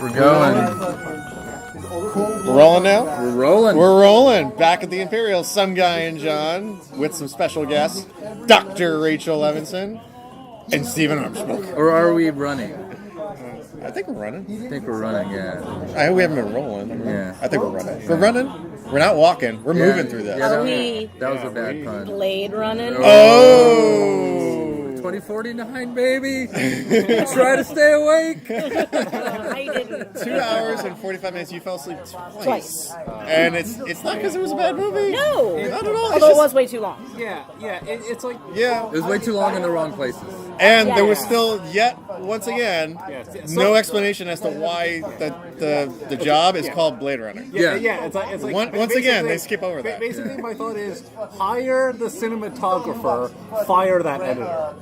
We're going. We're rolling now? We're rolling. We're rolling. Back at the Imperial, some guy and John, with some special guests, Dr. Rachel Levinson and Stephen Armstrong. Or are we running? I think we're running. I think we're running, yeah. I hope we haven't been rolling. Yeah. I think we're running. We're running? We're not walking. We're moving through this. Yeah, Are we that was a bad pun. Blade running? Oh! 2049, baby! Try to stay awake! I didn't. 2 hours and 45 minutes. You fell asleep Twice. And it's not because it was a bad movie. No. Not at all. Although it was way too long. Yeah. It's like Yeah. It was way too long in the wrong places. And there was Yeah. still once again, Yes. no explanation as to why the job is called Blade Runner. Yeah. It's like Once again, they basically- skip over that. Basically, my thought is hire the cinematographer, fire that editor.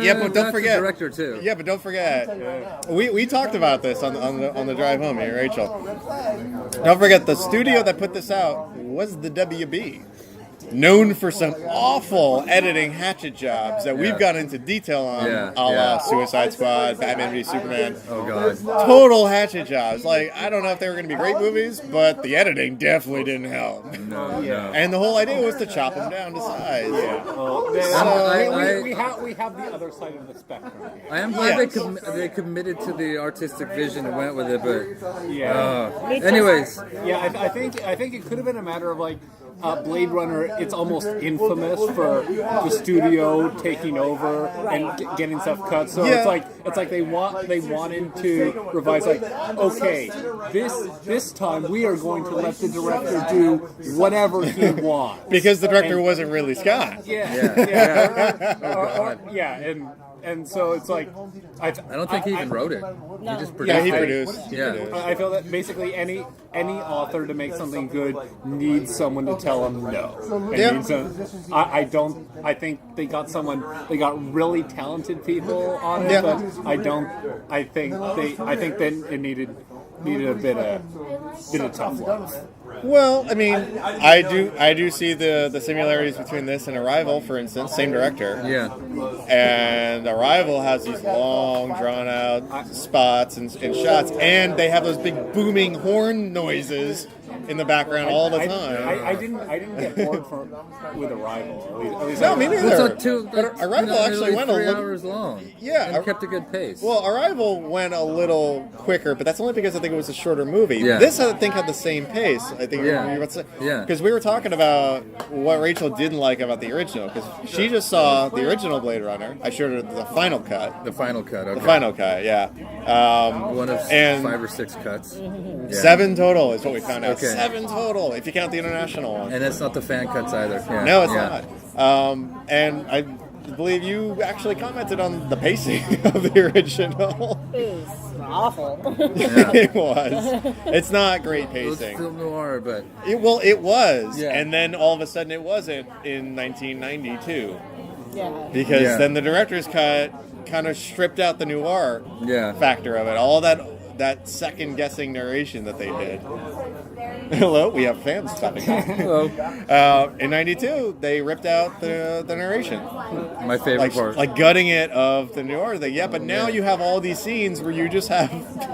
Yeah, but don't that's forget the director too. Yeah, but don't forget. We talked about this on the drive home here, Rachel. Don't forget the studio that put this out was the WB. Known for some awful editing hatchet jobs that we've gone into detail on, a la Suicide Squad, Batman v Superman. Oh god. Total hatchet jobs. Like, I don't know if they were going to be great movies, but the editing definitely didn't help. No. And the whole idea was to chop them down to size. We have the other side of the spectrum. I am glad Yes. they committed to the artistic vision and went with it, but Yeah. anyways, Yeah, I think it could have been a matter of like Blade Runner. It's almost infamous for the studio taking over and getting stuff cut. So Yeah. it's like they wanted to revise. Like, okay, this time we are going to let the director do whatever he wants Because the director wasn't Ridley Scott. And so it's like I don't think he even wrote it. He just produced Yeah, he it. produced. I feel that basically any author to make something good needs someone to tell them no. And Yeah. needs I think they got really talented people on it, Yeah. but I think then it needed a bit of tough love. Well, I mean, I do see the similarities between this and Arrival, for instance. Same director. Yeah. And Arrival has these long, drawn-out spots and shots, and they have those big booming horn noises in the background all the time. I didn't get bored with Arrival. At least No, me neither. But Arrival actually went a 3 little. hours long. Yeah. and kept a good pace. Well, Arrival went a little quicker, but that's only because I think it was a shorter movie. Yeah. This, I think, had the same pace. I think Yeah. you were about to say. Yeah. Because we were talking about what Rachel didn't like about the original, because she just saw the original Blade Runner. I showed her the final cut. The final cut. Okay. The final cut, yeah. One of and 5 or 6 cuts. Yeah. 7 total is what we found out. Okay. 7 total, if you count the international one. And that's not the fan cuts either. Yeah. No, it's Yeah. not. And I believe you actually commented on the pacing of the original. It was awful. It was. It's not great It was pacing. film noir, but It was, Yeah. and then all of a sudden it wasn't in 1992 Yeah. because Yeah. then the director's cut kind of stripped out the noir yeah. factor of it. All that second guessing narration that they did. Hello, we have fans stopping by. Hello. In '92, they ripped out the narration, My favorite part. like gutting it of the noir thing. Yeah, but now you have all these scenes where you just have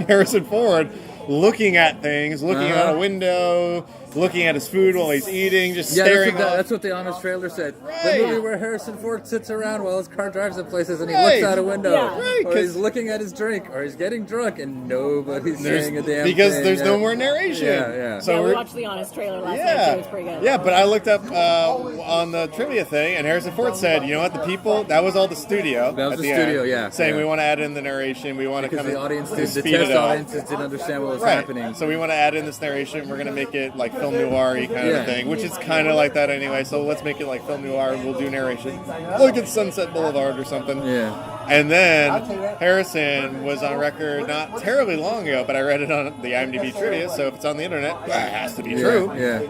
Harrison Ford looking at things, looking out a window, looking at his food while he's eating, just staring. That's what the honest trailer said. Right. The movie where Harrison Ford sits around while his car drives in places and he Right. looks out a window. Yeah. Right, Or 'cause- he's looking at his drink, or he's getting drunk and nobody's There's- saying a damn because thing. there's no Yeah. more narration. Yeah. So Yeah, we we're- watched The Honest trailer last night Yeah, too. It's pretty good. yeah, but I looked up on the trivia thing, and Harrison Ford said, "You know what? The people that was all the studio. That was at the studio, yeah, saying yeah. we want to add in the narration. We want to Because kind the of audience, the speed test it up. audiences didn't understand what was Right. happening. So we want to add in this narration. We're going to make it like film noir-y kind Yeah. of thing, which is kind of like that anyway. So let's make it like film noir. We'll do narration. Look at Sunset Boulevard or something. Yeah. And then Harrison was on record not terribly long ago, but I read it on the IMDb trivia, so if it's on the internet, it has to be true. Yeah.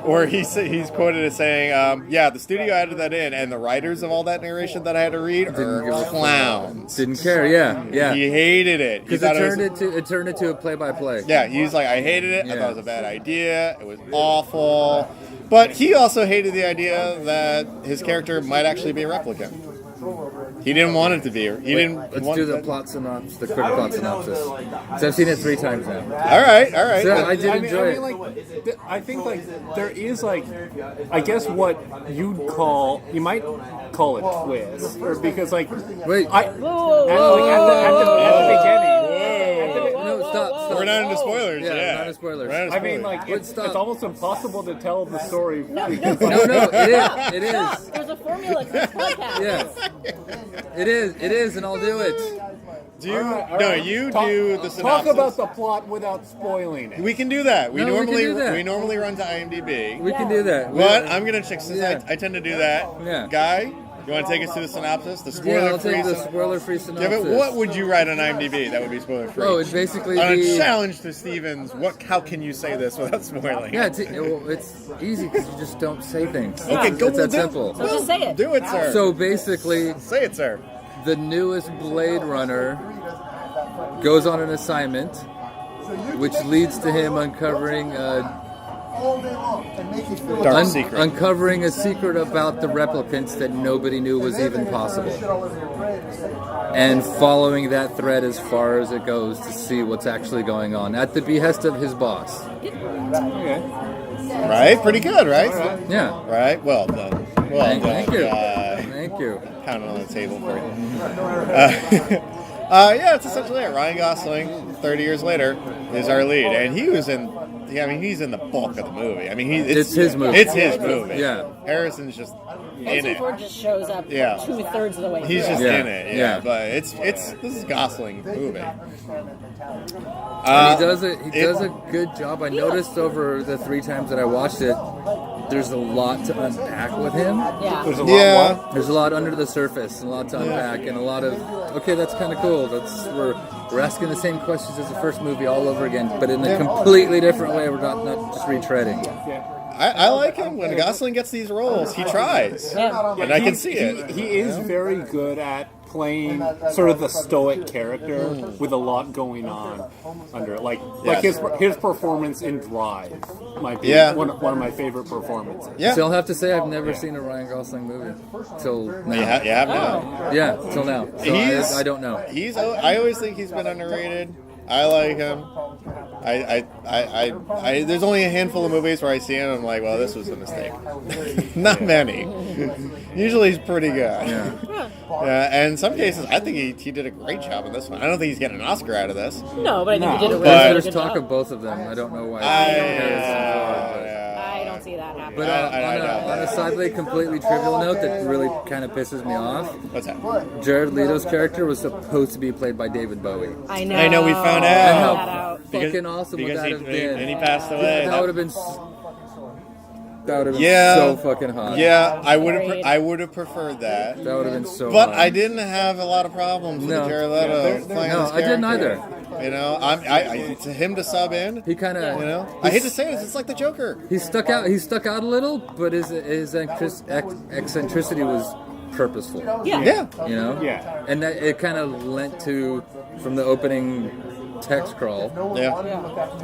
Or he's quoted as saying, the studio added that in, and the writers of all that narration that I had to read Didn't give are a clowns. Didn't care. Yeah. Yeah. He hated it. He Because thought it turned into a play-by-play. yeah, he's like, I hated it. I Yeah. thought it was a bad idea. It was awful. But he also hated the idea that his character might actually be a replicant. He didn't want it to be. He didn't. Let's want do the that- plot synopsis, the quick plot synopsis. So I've seen it 3 times now. All right. So I did enjoy it. Like, I think like there is like, I guess what you might call it twist, or because like Wait. at the beginning. No, stop. We're not into spoilers. Yeah, Yeah, not into spoilers. We're not into I mean, spoilers. like Wait, it's stop. almost impossible to tell the story. No, because, no, No, it is. There's a formula to this podcast. Yeah. It is, and I'll do it. Do you? All No, right. you Talk- do the synopsis. Talk about the plot without spoiling it. We can do that. No, we can do that. we normally run to IMDb. We can do that. But I'm gonna check since Yeah. I tend to do that. Yeah. Guy, you want to take us to the synopsis, the Yeah, I'll spoiler-free? take the spoiler-free Yeah, synopsis. but what would you write on IMDb that would be spoiler-free? Oh, it's basically on a the... challenge to Stevens. How can you say this without spoiling? Yeah, it's easy because you just don't say things. Okay, go It's that do- simple. So just say it. Do it, sir. So basically, Say it, sir. the newest Blade Runner goes on an assignment, which leads to him uncovering Dark secret. uncovering a secret about the replicants that nobody knew was even possible, and following that thread as far as it goes to see what's actually going on at the behest of his boss. Okay. Right? Pretty good, right? Yeah. Right? Well done. Well Thank done, you. guy. Thank you. Pounding on the table for you. Yeah, it's essentially it. Ryan Gosling, 30 years later, is our lead, and he was in. Yeah, I mean, he's in the bulk of the movie. I mean, It's his movie. It's his movie. Yeah. Harrison's just in Harrison it. Ford just shows up Yeah. 2/3 of the way He's through. just Yeah. in it. Yeah, Yeah. but it's this is Gosling's movie. And he does a good job. I noticed over the 3 times that I watched it, there's a lot to unpack with him. Yeah. There's a lot. Yeah. What? There's a lot under the surface, and a lot to unpack, and a lot of okay, that's kind of cool. We're asking the same questions as the first movie all over again, but in a completely different way. We're not just retreading. I like him. When Gosling gets these roles, he tries. Yeah. And I can see it. He is very good at playing sort of the stoic character with a lot going on under it. Like Yes. his performance in Drive might be Yeah. one of my favorite performances. Yeah. Still have to say I've never seen a Ryan Gosling movie till now. You have now. Yeah, till now. So He's- I don't know. I always think he's been underrated. I like him. There's only a handful of movies where I see him and I'm like, well, this was a mistake. Not many. Usually he's pretty good. Yeah. And in some cases, I think he did a great job in this one. I don't think he's getting an Oscar out of this. No, but I think he did a really, But- really There's good talk job. of both of them. I don't know why. I don't see that happening. But on a sadly completely trivial note that really kind of pisses me off, What's that? Jared Leto's character was supposed to be played by David Bowie. I know. I know, we found And out. how That out. fucking awesome would because that he- have been? And he passed away. That would have been. That would have been Yeah. so fucking hot. Yeah, I would Agreed. have preferred that. That would have been so. But hot. I didn't have a lot of problems with No. Jared Leto playing No, this I didn't character. either. You know, to him to sub in. He kind of. You know, I hate to say this, it's like the Joker. He stuck out. He stuck out a little, but his eccentricity was purposeful. Yeah. Yeah. You know. Yeah. And that it kind of lent to from the opening text crawl, Yeah.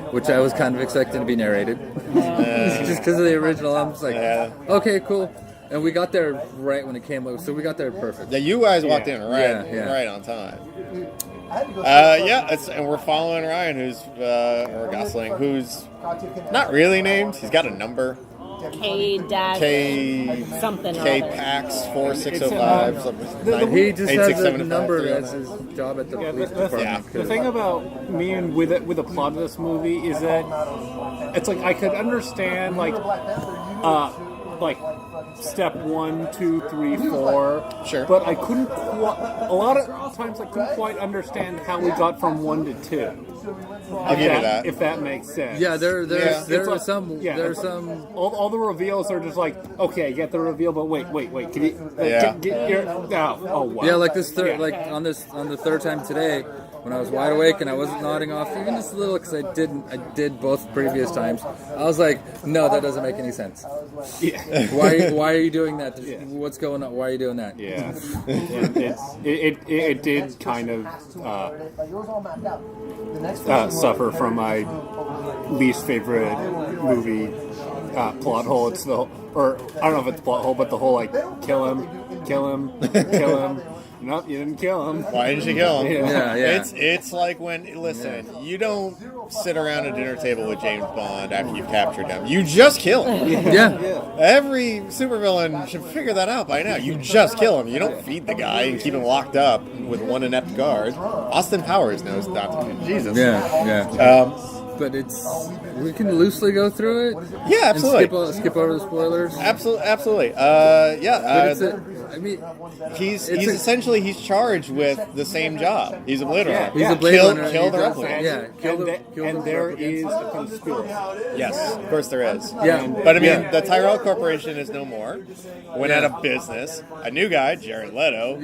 which I was kind of expecting to be narrated, just because of the original. I'm just like, Yeah. okay, cool. And we got there right when it came over, so we got there perfect. Yeah, you guys walked in Yeah. right on time. And we're following Ryan, or Gosling, who's not really named. He's got a number. K dash K something or K other. Pax 4605. He just has a 867 number 53. as his job at the police department. The thing about me and with the plot of this movie is that it's like I could understand like step 1, 2, 3, 4. Sure. But I couldn't. A lot of times I couldn't quite understand how we got from 1 to 2. I'll give you that. If that makes sense. Yeah, there It's are like- some. yeah, There's it's- some. All the reveals are just like, okay, get the reveal, but wait, can you? Yeah. Get your, oh wow. Yeah, like this third, Yeah. like on the third time today, when I was wide awake and I wasn't nodding off even just a little because I did both previous times. I was like, no, that doesn't make any sense. Yeah. Why are you doing that? Yeah. What's going on? Why are you doing that? Yeah, it did kind of suffer from my least favorite movie plot hole. It's or I don't know if it's plot hole, but the whole like kill him, kill him, kill him. Nope, you didn't kill him. Why didn't you kill him? Yeah. It's like when, listen, you don't sit around a dinner table with James Bond after you've captured him. You just kill him. Yeah. Every supervillain should figure that out by now. You just kill him. You don't feed the guy and keep him locked up with one inept guard. Austin Powers knows not to do. Jesus. Yeah. But we can loosely go through it. Yeah, absolutely. And skip over the spoilers. Absolutely. He's essentially he's charged with the same job. He's a Blade Runner. He's a Blade Runner. Kill the does- replicants. Yeah. And there is a conspiracy. Yes, of course there is. Yeah. But I mean, the Tyrell Corporation is no more. Went out of business. A new guy, Jared Leto,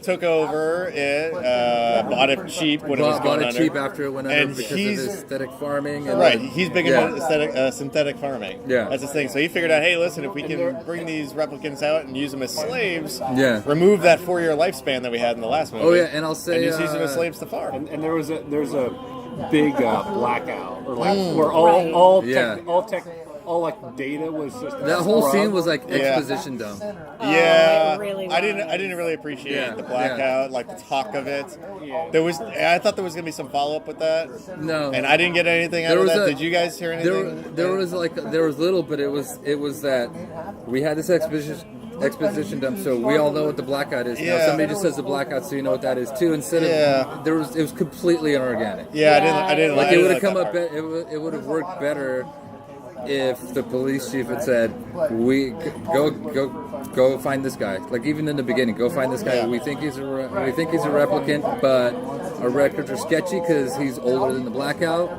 took over it, bought it cheap when it was going bought it under. cheap after it went under And because of aesthetic farming. And Right, he's big into synthetic farming. Yeah. That's his thing. So he figured out, hey, listen, if we can bring these replicants out and use them as slaves, Yeah. remove that 4-year lifespan that we had in the last movie. Oh yeah, and I'll say and just use them as slaves to farm. And there's a big blackout, or like where all like data was just that whole scrubbed. scene was like exposition dump. Yeah, it really I didn't really appreciate the blackout, like the talk of it. I thought there was gonna be some follow up with that. No, and I didn't get anything out of that. Did you guys hear anything? There was little, but it was that we had this exposition dump, so we all know what the blackout is. Now somebody just says the blackout, so you know what that is too. Instead of it was completely inorganic. Yeah, I didn't like it would have come up. It would have worked better if the police chief had said, "We go find this guy." Like even in the beginning, go find this guy. Yeah. We think he's a replicant, but our records are sketchy because he's older than the blackout.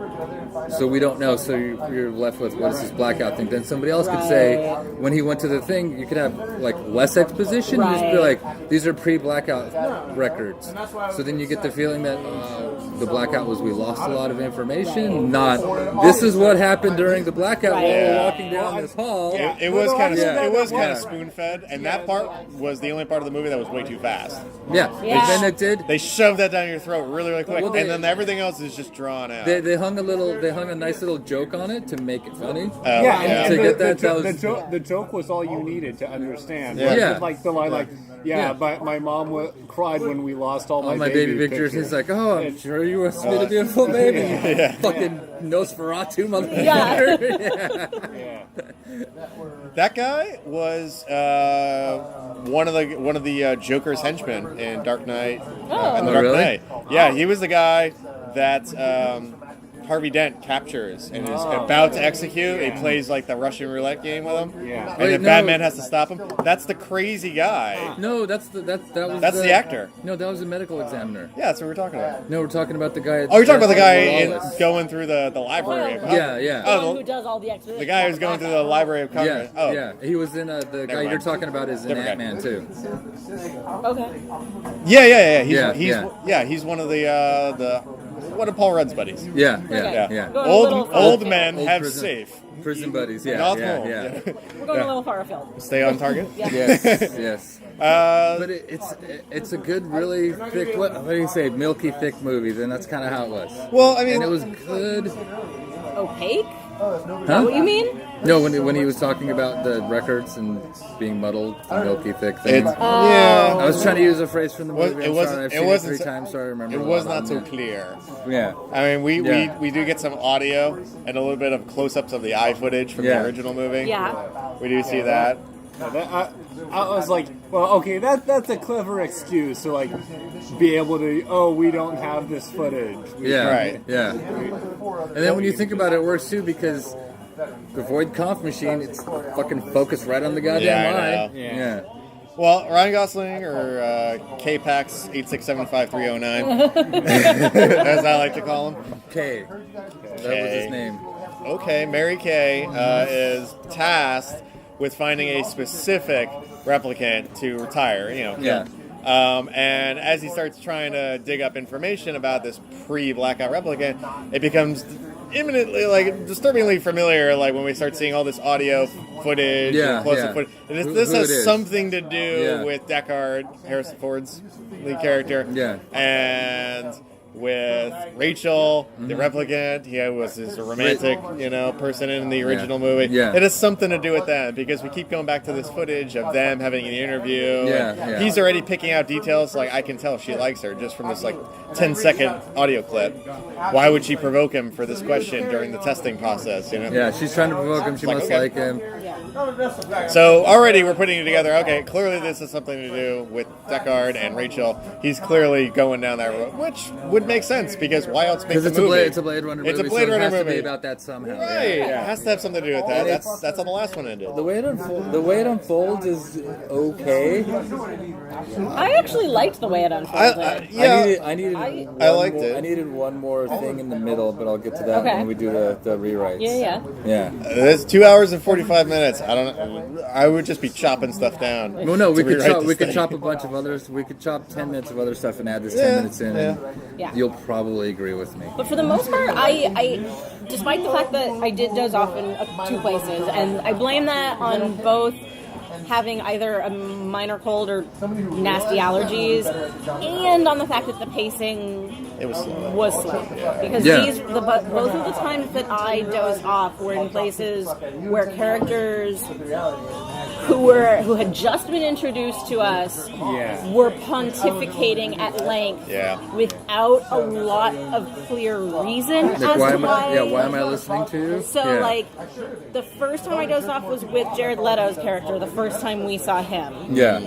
So we don't know. So you're left with what is this blackout thing? Then somebody else could say, when he went to the thing, you could have like less exposition. You just be like, these are pre-blackout records. So then you get the feeling that the blackout was we lost a lot of information. Not this is what happened during the blackout while we're walking down this hall. It was kind of spoon-fed, and that part was the only part of the movie that was way too fast. Yeah. And then it did. They shoved that down your throat really, really quick, Well, and then everything else is just drawn out. They hung a nice little joke on it to make it funny. And To the, get that, the joke was all you needed to understand. Yeah. Like the line, my mom cried when we lost all my baby pictures. He's like, oh, I'm sure you were a beautiful baby. Fucking Nosferatu motherfucker. That guy was one of the Joker's henchmen in Dark Knight and the Dark Knight. Yeah, he was the guy that Harvey Dent captures and is about to execute. He plays like the Russian roulette game with him. Yeah. And then Batman has to stop him. That's the crazy guy. No, that's the actor. No, that was the medical examiner. Yeah, that's what we're talking about. No, we're talking about the guy. Oh, you're talking about the guy going through the library. Who does all the exposition? The guy who's going through the library of Congress. Yeah. He was in the guy you're talking about is in Ant-Man too. Okay. Yeah. He's one of the one of Paul Rudd's buddies. Yeah. Old men have prison buddies. Yeah. Not Yeah. We're going a little far afield. Stay on target. Yes. But it's a good, really thick. What do you say? Milky, thick movie. Then that's kind of how it was. Well, I mean, and it was good. Opaque? Huh? What you mean? No, when he was talking about the records and being muddled, the milky, thick thing. I was trying to use a phrase from the movie. It wasn't 3 times, so I remember. It was not so clear. Yeah. I mean, we do get some audio and a little bit of close-ups of the eye footage from the original movie. Yeah. We do see that. I was like, well, okay, that's a clever excuse to like be able to. We don't have this footage. Right. Yeah. And then when you think about it, it works too because the Void Conf machine, it's fucking focused right on the goddamn eye. Yeah. Well, Ryan Gosling, or K-Pax 8675309, as I like to call him. K. That was his name. Okay, Mary Kay is tasked with finding a specific replicant to retire, kill. And as he starts trying to dig up information about this pre-blackout replicant, it becomes imminently, disturbingly familiar, like when we start seeing all this audio footage and close-up footage. And this has something to do with Deckard, Harrison Ford's lead character. Yeah. And with Rachel, the replicant. He was his romantic, person in the original movie. Yeah. It has something to do with that because we keep going back to this footage of them having an interview. Yeah. He's already picking out details. Like, I can tell she likes her just from this 10-second audio clip. Why would she provoke him for this question during the testing process? Yeah, she's trying to provoke him. She must like him. So already we're putting it together. Okay, clearly this has something to do with Deckard and Rachel. He's clearly going down that road, which would make sense because why else make the movie? It's a Blade Runner movie. It's a Blade Runner so it has movie. to be about that somehow. Right, Yeah. it has to have something to do with that. That's how the last one ended. The way it unfolds is okay. I actually liked the way it unfolded. I liked it. I needed one more thing in the middle, but I'll get to that Okay. when we do the rewrites. Yeah. It's 2 hours and 45 minutes. I don't know. I would just be chopping stuff down. Well, no, we to could rewrite chop. this We could thing. chop a bunch of others. We could chop 10 minutes of other stuff and add this 10 minutes in. And Yeah. You'll probably agree with me. But for the most part, I despite the fact that I did doze off in two places, and I blame that on both having either a minor cold or nasty allergies, and on the fact that the pacing was slow. Because both of the times that I dozed off were in places where characters who had just been introduced to us were pontificating at length without a lot of clear reason as to why. Why am I listening to you? So, the first time I dozed off was with Jared Leto's character, the first time we saw him. Yeah.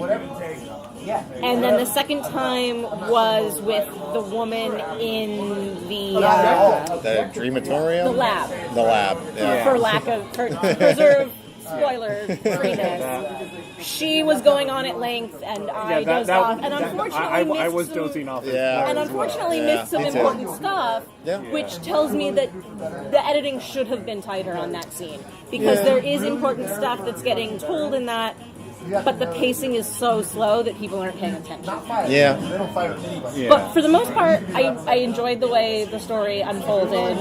And then the second time was with the woman in the Dreamatorium? The lab. The lab, For lack of to preserve spoilers freeness. She was going on at length, and I dozed off. And unfortunately, I was dozing off. And unfortunately, missed some important stuff, which tells me that the editing should have been tighter on that scene because there is important stuff that's getting told in that. But the pacing is so slow that people aren't paying attention. Yeah. But for the most part, I enjoyed the way the story unfolded.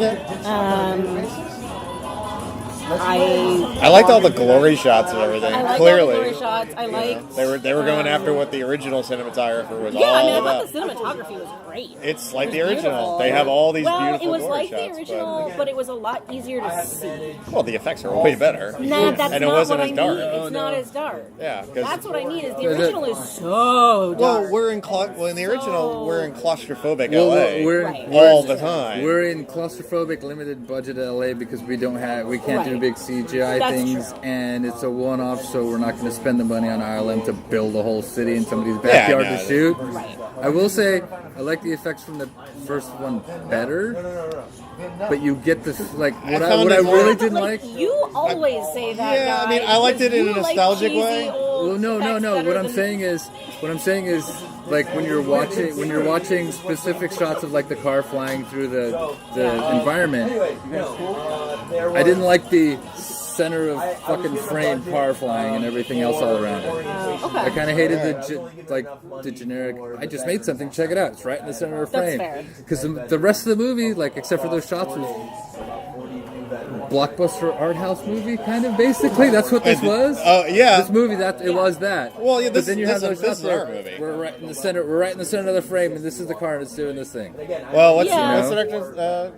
I liked all the glory shots and everything. I liked Clearly, all the glory shots. I liked. They were going after what the original cinematographer was Yeah, all I mean, I about. thought the cinematography was great. It's like It the was original. beautiful. They have all these Well, beautiful it was glory like shots. the original, but it was a lot easier to see. Well, the effects are way better. Nah, that's and it not wasn't what as I dark. need. It's not as dark. Yeah, 'cause- That's what I need. Is the original is so dark. Well, we're in in the original, we're in claustrophobic LA Right. all the time. We're in claustrophobic, limited budget LA because we can't do Right. big CGI That's things, true. and it's a one-off. So we're not going to spend the money on Ireland to build a whole city in somebody's backyard to shoot. Right. I will say I like the effects from the first one better, but you get this what I really didn't like. You always say that. Yeah, I guy, mean, I liked it in a because you like nostalgic cheesy way. old Well, no. effects better What I'm than- saying is, like when you're watching specific shots of like the car flying through the environment. I didn't like the center of fucking frame car flying and everything else all around it. Okay. I kind of hated the generic. I just made something. Check it out. It's right in the center of the That's frame. fair. Because the rest of the movie, like except for those shots, was blockbuster art house movie kind of basically. That's what this was. Oh yeah. This movie it was that. Well, yeah, but then you have those this shots is our where movie. we're right in the center. We're right in the center of the frame, and this is the car, and it's doing this thing. Well, what's Yeah. the director's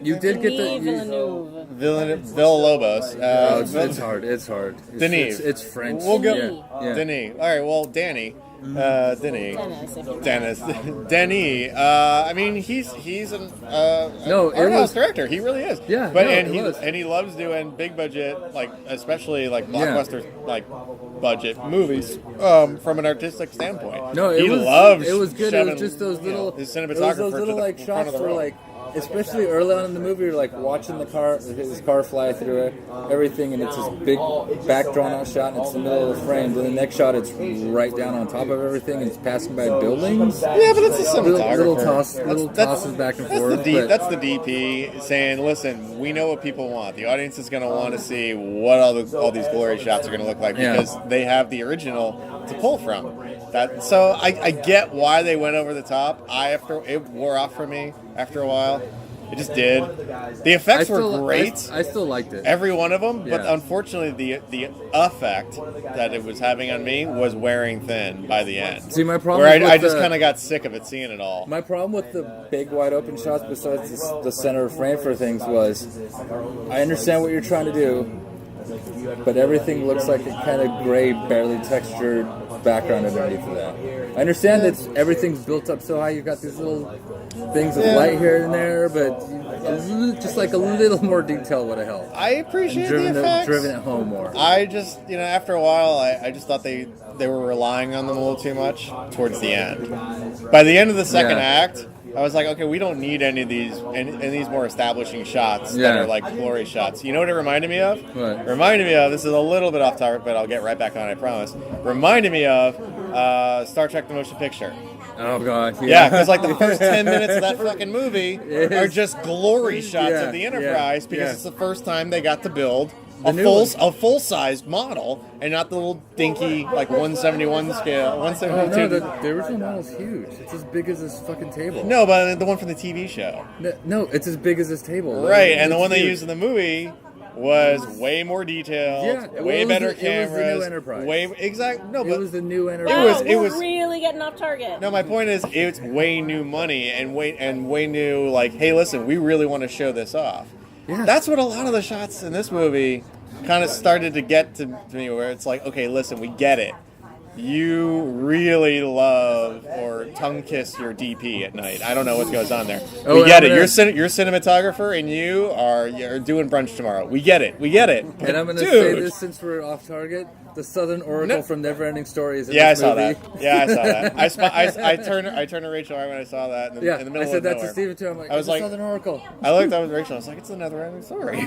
You did get Denis the. Villalobos? It's hard. It's hard. Denis. It's French. We'll go. Yeah. Denis. All right. Well, Danny. Denis. Dennis, if you- Dennis. Denis. I mean, he's an art house director. He really is. Yeah, But no, and it he was. and he loves doing big budget, especially blockbuster budget movies from an artistic standpoint. No, he it was loves. It was good. It shoving, was just those little. his It was cinematographer those little to the front shots of the where room. especially early on in the movie, you're watching his car fly through it, everything, and it's this big back drawn out shot, and it's in the middle of the frame. Then the next shot, it's right down on top of everything, and it's passing by buildings. Yeah, but it's a cinematographer. Little tosses back and forth. That's the DP saying, "Listen, we know what people want. The audience is going to want to see what all these glory shots are going to look like because they have the original to pull from." So I get why they went over the top. It wore off for me after a while. It just did. The effects were great. I still liked it. Every one of them, but Yeah. unfortunately, the effect that it was having on me was wearing thin by the end. See, my problem where with I just the- kind of got sick of it seeing it all. My problem with the big wide open shots, besides the center frame for things, was I understand what you're trying to do, but everything looks like a kind of gray, barely textured background underneath of that. I understand that everything's built up so high. You've got these little things of light here and there, but just like a little more detail would have helped. I appreciate And the effects. driven it home more. I just, after a while, I just thought they were relying on them a little too much towards the end. By the end of the second act, I was like, okay, we don't need any of these more establishing shots that are like glory shots. You know what it reminded me of? What? It reminded me of, this is a little bit off topic, but I'll get right back on it, I promise. Reminded me of Star Trek The Motion Picture. Oh, God. Yeah, because like the first 10 minutes of that fucking movie are just glory shots of the Enterprise because it's the first time they got to build a full-size model and not the little dinky like 171 scale, 172. No, the original model's huge. It's as big as this fucking table. No, but the one from the TV show. No, it's as big as this table. Right, and the It's one they huge. used in the movie was way more detailed, way better cameras. It was the new Enterprise. It was the new Enterprise. Wow, it we're was really getting off target. No, my point is, it's way new money and way new. Like, hey, listen, we really want to show this off. Yeah. That's what a lot of the shots in this movie kind of started to get to me, where it's like, okay, listen, we get it. You really love or tongue kiss your DP at night. I don't know what goes on there. We get it. You're cinematographer, and you're doing brunch tomorrow. We get it. But And I'm going to say this since we're off target. The Southern Oracle from Neverending Story is in I this saw movie. that. Yeah, I saw that. I turned to Rachel right when I saw that in the middle I said of that nowhere. to Steven too. I'm like, I was it's like, the Southern Oracle. I looked at Rachel. I was like, it's a Neverending Story.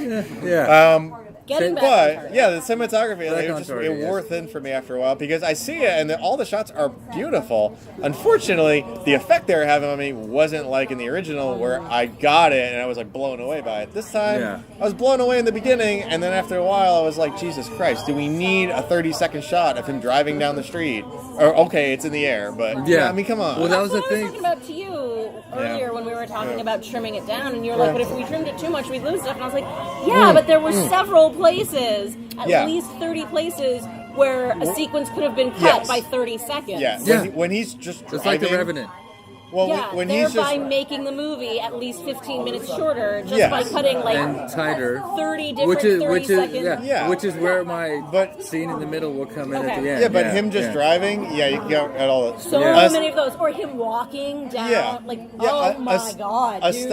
Yeah. Getting back on But target. yeah, the cinematography Back it on target, wore thin for me after a while because I see it and all the shots are beautiful. Unfortunately, the effect they were having on me wasn't like in the original where I got it and I was like blown away by it. This time, I was blown away in the beginning, and then after a while, I was like, Jesus Christ, do we need a 30-second shot of him driving down the street? Or okay, it's in the air, but I mean, come on. Well, that was the That's what I was thing. talking about to you earlier when we were talking about trimming it down, and you were like, but if we trimmed it too much, we'd lose stuff. And I was like, yeah, but there were several places, at least 30 places, where a sequence could have been cut by 30 seconds. Yeah, when he's just like The driving- Revenant. Well, Yeah, when he's thereby just making the movie at least 15 minutes shorter just by cutting like And tighter. 30 different 30 seconds. Which is where my scene in the middle will come in at the end. yeah, but him just driving, you got at all that. So many of those, or him walking down, oh my god, dude.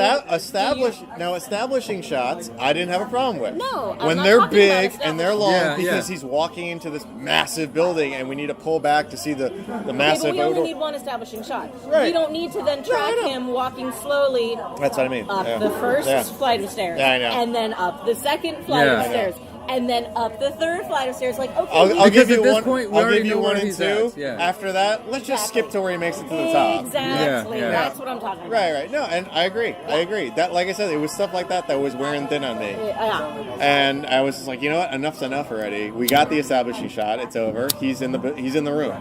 Establishing shots, I didn't have a problem with. No, I'm when not they're talking big about and they're long, Yeah, because he's walking into this massive building, and we need to pull back to see the massive. Okay, but we only need one establishing shot. Right. We don't need to then track him walking slowly That's what I mean. up the first flight of stairs, Yeah, I know. and then up the second flight Yeah. of stairs, and then up the third flight of stairs. Like, okay, I'll give you at this one. point, we I'll already give you know one where and he's two. at, yeah. After that, let's just skip to where he makes it to the top. Exactly. Yeah. That's what I'm talking about. Right. No, and I agree. That, like I said, it was stuff like that was wearing thin on me. Yeah. And I was just like, you know what? Enough's enough already. We got the establishing shot. It's over. He's in the room.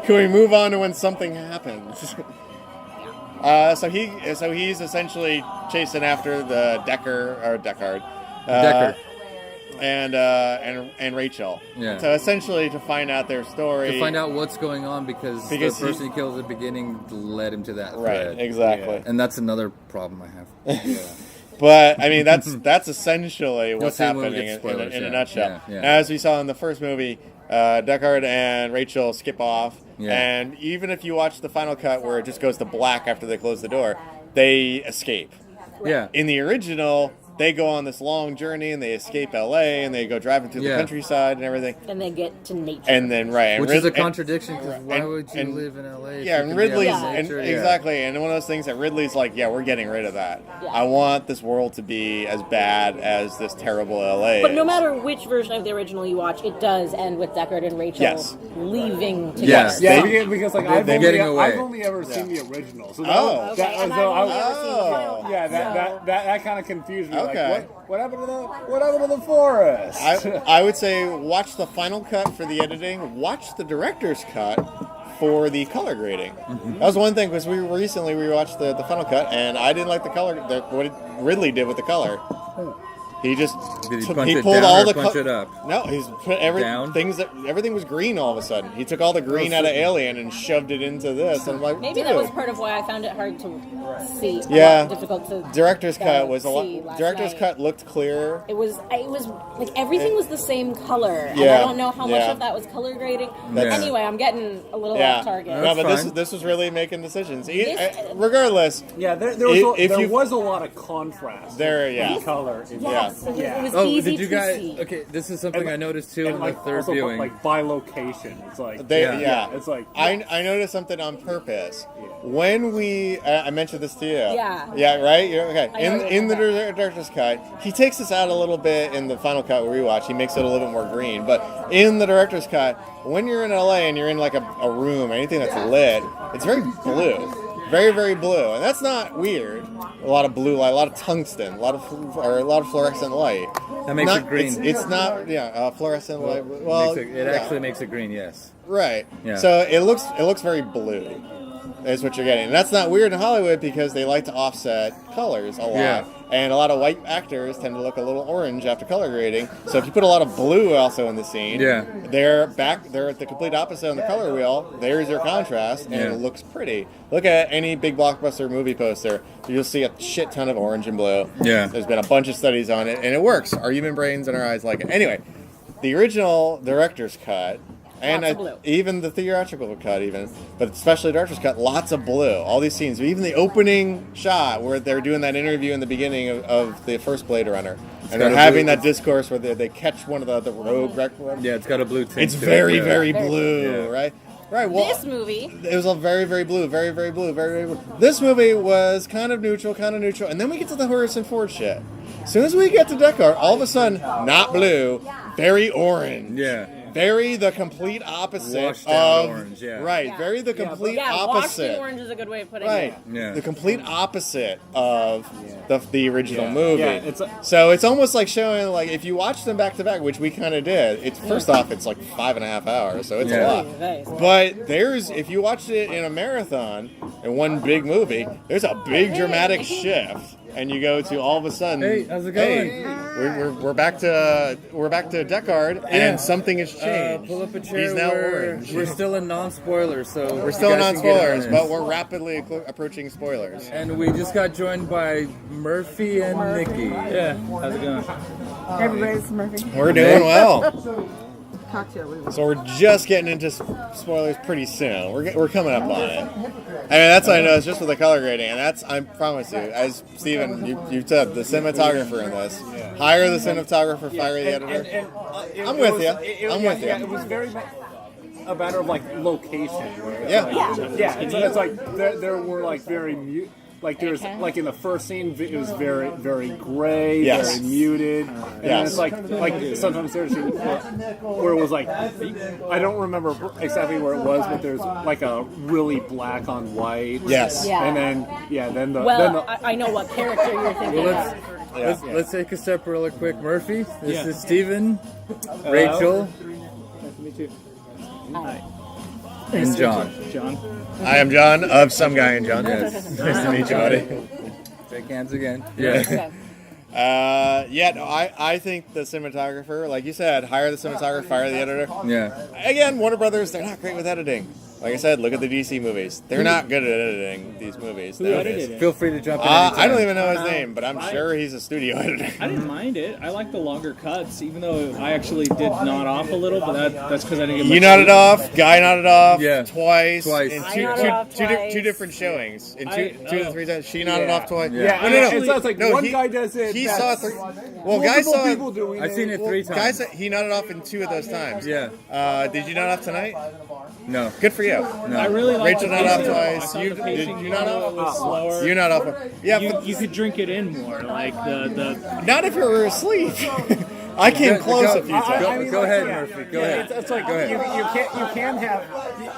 Can we move on to when something happens? So he's essentially chasing after the Deckard. And Rachel. Yeah. So essentially to find out their story. To find out what's going on because the Because person he killed at the beginning led him to that Right. thread. Exactly. And that's another problem I have. But I mean, that's essentially what's say when we happening get spoilers, in a yeah, nutshell. yeah. As we saw in the first movie, Deckard and Rachel skip off, and even if you watch the final cut where it just goes to black after they close the door, they escape. Yeah. In the original, they go on this long journey and they escape LA and they go driving through the countryside and everything. And they get to nature. And then Which is a contradiction because why would you live in LA? if Yeah, you and can be out in Ridley's nature? exactly, and one of those things that Ridley's like, we're getting rid of that. Yeah. I want this world to be as bad as this terrible LA. But no is. matter which version of the original you watch, it does end with Deckard and Rachel leaving together. Yes. Yeah, because like I've getting away. only ever seen the original. So Oh. Okay, and I've only ever seen the final cut, yeah, so- that kind of confused me. Okay. Like, what happened to the forest? I would say watch the final cut for the editing. Watch the director's cut for the color grading. That was one thing, because we recently rewatched the final cut, and I didn't like the color, what Ridley did with the color. He just Did he took, punch he it pulled down all or the punch it up? No, he's put Down? everything was green all of a sudden. He took all the green out of Alien and shoved it into this. And I'm like, Maybe dude. that was part of why I found it hard to see. Yeah. Difficult to Director's cut was a see lot. last Director's night. cut looked clearer. It was like everything was the same color, and Yeah, I don't know how much yeah. of that was color grading. That's- Anyway, I'm getting a little Yeah, off target. no, That's but fine. this was really making decisions. This- Regardless, Yeah, there If was a lot of contrast. There, yeah. in color. In Yes, yeah. it was Oh, easy did you to guys? see. Okay, this is something I noticed too in And the like third also viewing. like by location. It's like yeah. it's like I noticed something on purpose. When I mentioned this to you. Yeah. Yeah, right? You're, okay. I know In the what you're director's cut, he takes this out a little bit in the final cut we rewatched. He makes it a little bit more green. But in the director's cut, when you're in LA and you're in like a room, anything that's lit, it's very blue. Very, very blue. And that's not weird. A lot of blue light, a lot of tungsten, a lot of fluorescent light. That makes it green. It's not, fluorescent light. Well, It actually makes it green. Yes. right. Yeah. So it looks very blue. Is what you're getting. And that's not weird in Hollywood because they like to offset colors a lot. Yeah. And a lot of white actors tend to look a little orange after color grading. So if you put a lot of blue also in the scene, they're at the complete opposite on the color wheel. There's your contrast, and it looks pretty. Look at any big blockbuster movie poster. You'll see a shit ton of orange and blue. Yeah. There's been a bunch of studies on it, and it works. Our human brains and our eyes like it. Anyway, the original director's cut, and Lots of blue. even the theatrical cut, but especially director's cut, lots of blue. All these scenes, even the opening shot where they're doing that interview in the beginning of the first Blade Runner, and they're got a having blue- that discourse where they catch one of the rogue. Yeah, it's got a blue tint. It's to very, it. very Very blue, blue. right? Right. Well, This movie, it was all very, very blue, very, very blue, very, very blue. This movie was kind of neutral, and then we get to the Harrison Ford shit. As soon as we get to Deckard, all of a sudden, not blue, very orange. Yeah. Very the complete opposite Washed out of orange, yeah. right. Yeah. Very the complete washed opposite. in orange is a good way of putting Right. it. Yeah. The complete opposite of the original movie. Yeah, it's so it's almost like showing, like, if you watch them back to back, which we kind of did. It's first off, it's like 5.5 hours, so it's a Yeah. lot. Nice. But if you watched it in a marathon in one big movie, there's a big dramatic shift. And you go to all of a sudden. Hey, how's it going? Hey, we're back to Deckard, and something has changed. Pull up a chair. He's now orange. We're still in non-spoilers, so We're still in you guys can get on non-spoilers, this. but we're rapidly approaching spoilers. And we just got joined by Murphy and Nikki. Yeah, how's it going? Everybody's Murphy. We're doing well. Cocktail. So we're just getting into spoilers pretty soon. We're coming up on it. I mean, that's what I know. It's just with the color grading, and that's, I promise you, as Steven, you said, the cinematographer in this. Hire the cinematographer, fire the editor. I'm with you. I'm with you. Yeah, it was very much a matter of like location. Where it's Yeah. like, yeah. It's like there were like very like there's like in the first scene it was very, very gray, Yes. very muted, and then it's like sometimes there's where it was like I don't remember exactly where it was, but there's like a really black on white. Yes. Yeah. And then the Well, I know what character you're thinking Well, of. let's take a step really quick. Murphy, this Yeah. is Steven, Rachel, Nice to meet you. and John. John. I am John of Some Guy and John. Yes. Nice to meet you, buddy. Shake hands again. Yeah. Okay. I think the cinematographer, like you said, hire the cinematographer, fire the editor. Yeah. Again, Warner Brothers, they're not great with editing. Like I said, look at the DC movies. They're not good at editing these movies. Who nowadays. edited it? Feel free to jump in. I anytime. don't even know his name, but I'm sure he's a studio editor. I didn't mind it. I like the longer cuts, even though I actually did nod off a little, but that's because I didn't get much You nodded sleep. off, Guy nodded off, Yeah. twice, Twice. in I two, nodded off twice. two different showings, in two I- to three times. She nodded off twice. Yeah. No, no, no. It sounds like No, one he- guy does it. He that's saw it. Well, Guy multiple saw it. people doing I've seen it 3 times. Guy said he nodded off in 2 of those times. Yeah. Did you nod off tonight? No. Good for you. No. I really like Rachel the nodded off pacing. twice. I thought You the pacing did you nod off? was slower. You nod off. Yeah, You, but you could drink it in more, like the not if you were asleep. I came close a few Go, times. go ahead, Murphy. Go ahead. It's like Go ahead.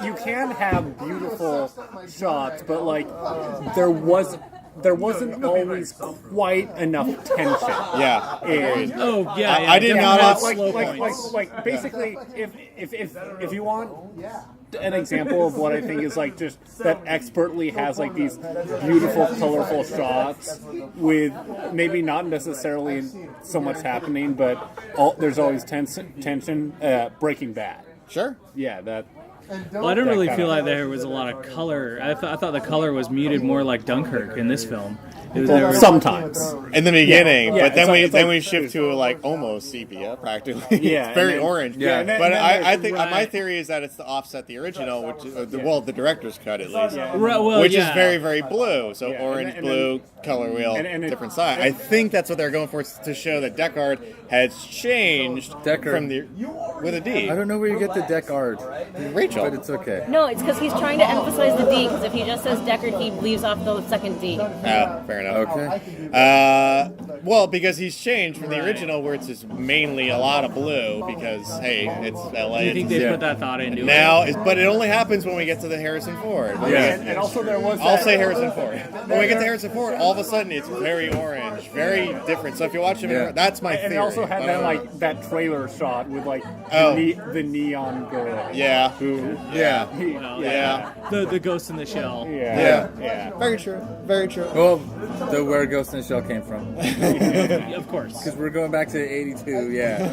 you can have beautiful shots, but like there wasn't always quite enough tension. Yeah. And oh yeah, yeah I did definitely not had off- slow points. like basically if you want an example of what I think is like just that expertly has like these beautiful, colorful shots with maybe not necessarily so much happening, but there's always tension. Breaking Bad. Sure. Yeah, that. Well, I don't really feel like there was a lot of color. I thought the color was muted more like Dunkirk in this film. Sometimes in the beginning, yeah, but then we shift to like almost sepia practically. Yeah, it's very then, orange. Yeah, but I think my theory is that it's to offset the original, which the director's cut at least, which is very very blue. So orange, blue, color wheel, different side. I think that's what they're going for, to show that Deckard has changed from the with a D. I don't know where you get the Deckard, Rachel, but it's okay. No, it's because he's trying to emphasize the D, because if he just says Deckard, he leaves off the second D. Fair enough. Okay. Well, because he's changed from the original, where it's just mainly a lot of blue. Because hey, it's LA. You think they put that thought into now? it? But it only happens when we get to the Harrison Ford. And also there was. I'll say Harrison Ford. When we get to Harrison Ford, all of a sudden it's very orange, very different. So if you watch him, that's my theory. And it also had that trailer shot with like the neon girl. Yeah. The Ghost in the Shell. Yeah. Very true. Very true. Well, where Ghost in the Shell came from. Of course. Because we're going back to 82, yeah.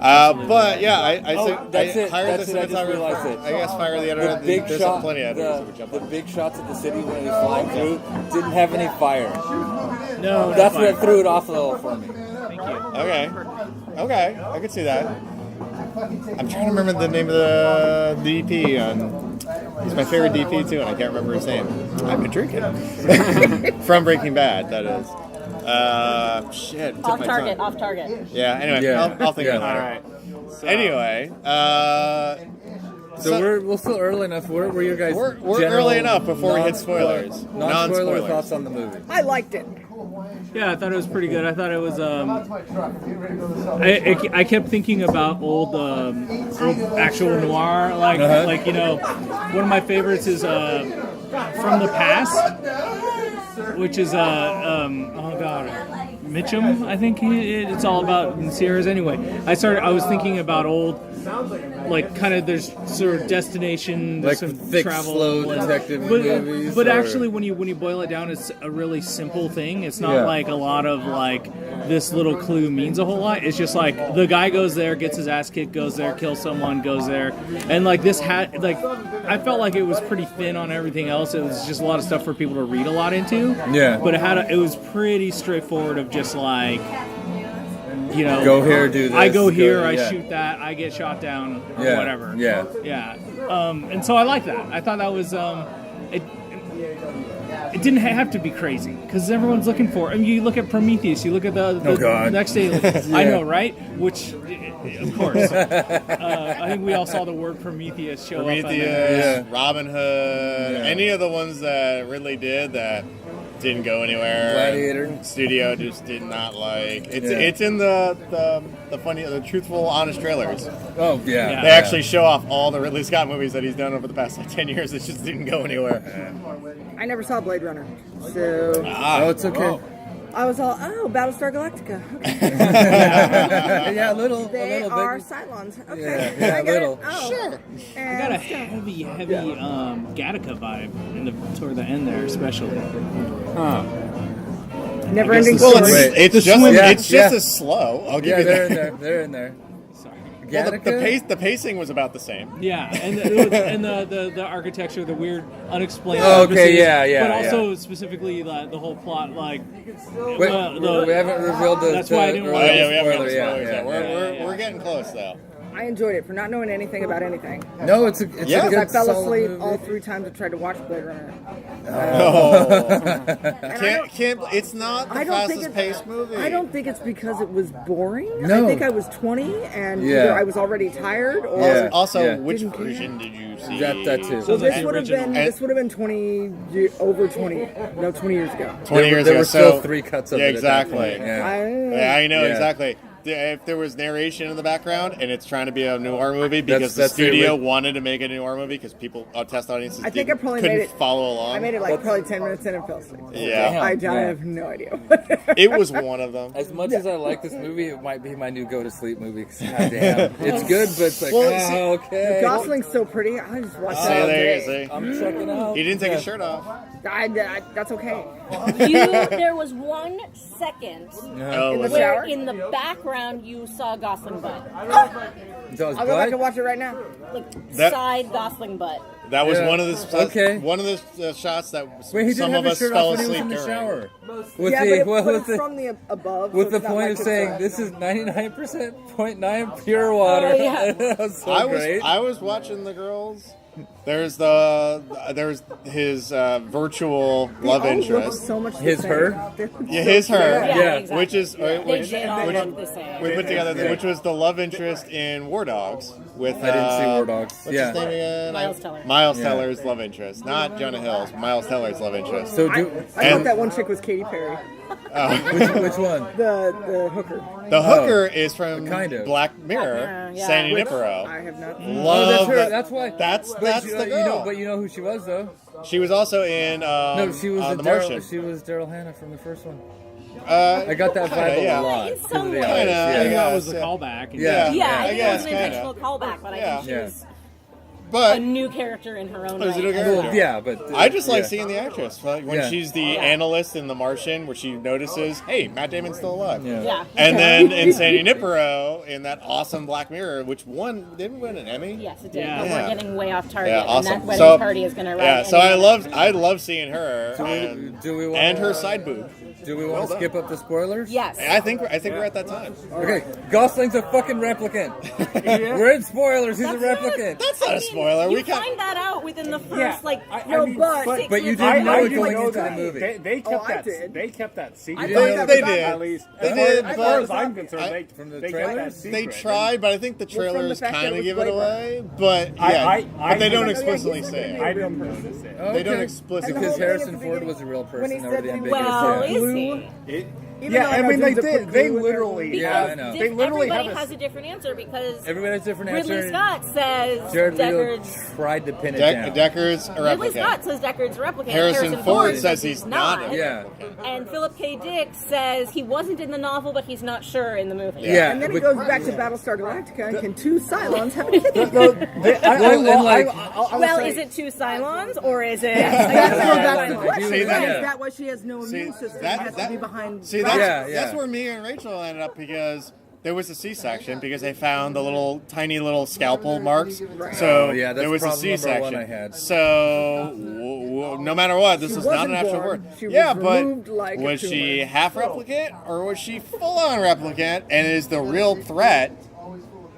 But yeah, I that's it. hired That's the it. I just realized it. I guess fire the editor. The big There's shot, plenty of editors. the big shots of the city when it was flying through didn't have any fire. No, That's what threw it off a little for me. Thank you. Okay, I can see that. I'm trying to remember the name of the DP on. He's my favorite DP too, and I can't remember his name. I've been drinking. From Breaking Bad, that is. Shit. Off target. Yeah. Anyway, Yeah. I'll think of it All later. right. So, Anyway, So we're still early enough. Where were your guys? we're general early enough before we hit spoilers. Non-spoiler thoughts on the movie. I liked it. Yeah, I thought it was pretty good. I thought it was. I kept thinking about old actual noir, like you know, one of my favorites is From the Past, which is oh god, Mitchum. I think it's all about Sierras. Anyway, I was thinking about old, like kind of there's sort of destination, Like some thick, travel, slow detective movies. But or- actually, when you boil it down, it's a really simple thing. It's not like a lot of like this little clue means a whole lot. It's just like the guy goes there, gets his ass kicked, goes there, kills someone, goes there, and like this had like I felt like it was pretty thin on everything else. It was just a lot of stuff for people to read a lot into. Yeah. But it was pretty straightforward of just like, you know, Go here, do this. I go here, I yeah. shoot that, I get shot down, Yeah. whatever. Yeah. Yeah. And so I like that. I thought that was it didn't have to be crazy because everyone's looking for. I mean, you look at Prometheus, you look at the next day. I know, right? Which, of course, I think we all saw the word Prometheus show up. Prometheus, Robin Hood, any of the ones that Ridley did that didn't go anywhere. Gladiator. Studio just did not like. It's in the funny, the truthful, honest trailers. Oh yeah. They actually show off all the Ridley Scott movies that he's done over the past 10 years. It just didn't go anywhere. I never saw Blade Runner, so Oh, it's okay. I was all, Battlestar Galactica. Okay. Yeah, a little. They a little are big. Cylons. Okay. Yeah, I get little. it. Oh. Sure. I And got a heavy Gattaca vibe toward the end there, especially. never ending Well, story. it's just as slow. I'll give Yeah, you they're that. in there. They're in there. Well, Gattaca? the pacing was about the same. Yeah, and the architecture, the weird, unexplained. Oh, okay, purposes, yeah, But also specifically the whole plot, like. Wait, we haven't revealed the. That's why I didn't Oh, want yeah, we haven't got the spoiler, spoilers yet. We're getting close though. I enjoyed it for not knowing anything about anything. No, it's a Yeah. good I fell solid asleep movie. all 3 times I tried to watch Blade Runner. Can't. It's not the fastest paced movie. I don't think it's because it was boring. No. I think I was 20 and Yeah. either I was already tired or Yeah. Also, which Didn't care. version did you see? That too. So this the would have been original. 20 20 years ago. 20 years there ago. were still so 3 cuts of yeah, it. at that exactly. point, yeah. Yeah, I know Yeah. exactly. if there was narration in the background and it's trying to be a noir movie because the That's studio wanted to make a noir movie because people, test audiences, I think I probably couldn't made it. follow along. I made it like probably 10 minutes in and fell asleep. Yeah, I have no idea. it was one of them. As much as I like this movie, it might be my new go-to-sleep movie. 'Cause, goddamn, it's good, but it's like, okay. Gosling's so pretty. I just watched See, that all there you day. see. I'm checking out. He didn't take his shirt off. That's okay. There was 1 second Oh, In the was where shower? in the background you saw Gosling butt. So his I'll go back butt? and watch it right now. Like That- side Gosling butt. that was Yeah. one of the Okay. one of the shots that Wait, he did some have of his us shirt fell off when he was asleep in the during. shower. With Yeah, the, but with it's the, from the above. with so the it's not point like of it's, saying this is 99.9 pure water. Oh, yeah. That was so great. I was watching the girls. There's his virtual love all look interest. So much the His same. her? They're Yeah, his her. Yeah, exactly. Which is They which did all look the same. we put together, which was the love interest in War Dogs with. I didn't see War Dogs. What's Yeah. his name again? Miles Teller. Miles Yeah. Teller's love interest, not Jonah Hill's. Miles Teller's love interest. So I do thought And- that one chick was Katy Perry. which one? The hooker. The hooker is from Kind of. Black Mirror, Yeah. Sandy Which Nipero. I have not. Love Oh, that's her. that- That's why. That's But the girl. but you know who she was though. She was also in No, she was The Daryl. Martian. She was Daryl Hannah from the first one. I I got that vibe yeah. a lot. In some 'cause of the ways. eyes. Kinda, Yeah. That was yeah. the callback. Yeah. Yeah, I I think guess, it was an kinda. intentional callback, but I Yeah. think she Yeah. was But a new character in her own Oh, is it right. a new character? Well, yeah, but I just like yeah. seeing the actress. Like when Yeah. she's the analyst in The Martian, where she notices, hey, Matt Damon's still alive. Yeah. Yeah. And then in Sandy Nipero, in that awesome Black Mirror, which didn't win an Emmy. Yes, it did. Yeah. But Yeah. we're getting way off target, Yeah, awesome. and that wedding So- party is going to run. Yeah, so I love seeing her and, do we wanna- and her side boob. Do we want to skip up the spoilers? Yes. I think we're at that time. Okay, Gosling's a fucking replicant. We're in spoilers. He's a That's not- replicant. That's not a spoiler. You We can find that out within the first, Yeah, like, I no, mean, but, but- 6 but you minutes. didn't know it didn't going know into the that. movie. They Oh, kept I that. did. They kept that secret. I thought that They was did. At least, They as did, far but- as I'm concerned, I- they From the they kept that trailers? They secret. tried, but I think the from the trailers fact that kind it of was give it played by- away. But I- yeah, but they don't I- explicitly he's say gonna it. be I a real didn't person. notice it. Oh, They don't okay. explicitly. And the Because whole thing Harrison at the Ford beginning, was a real when he person over said the he was- ambiguous. Well, yeah. is he? Even Yeah, though I know mean, they dudes that did. put They glue in their literally. glue. Yeah, I know. They literally everybody have a- has a different answer because Everybody has a different Ridley answer. Scott says Jared Leto Deckard's. tried to pin it down. Deckard's a Ridley Scott replicant. says Deckard's a replicant. Harrison Ford says he's not a Yeah. And Philip K. Dick says he wasn't in the novel, but he's not sure in the movie. Yeah. And then he but- goes back to Battlestar Galactica and can two Cylons have a kid? Well, and like- Well, is it two Cylons or is it? That's Yeah. the question. See, that- Is that why she has no See, immune system? that- It has that- to be behind. See, that's, Yeah, yeah. that's where me and Rachel ended up because there was a C-section because they found the tiny little scalpel marks. So Oh, yeah, that's there was a problem number C-section. one I had. So no matter what, this is not wasn't an actual born. word. She was Yeah, but removed like a was she tumor. half replicant or was she full-on replicant? And is the real threat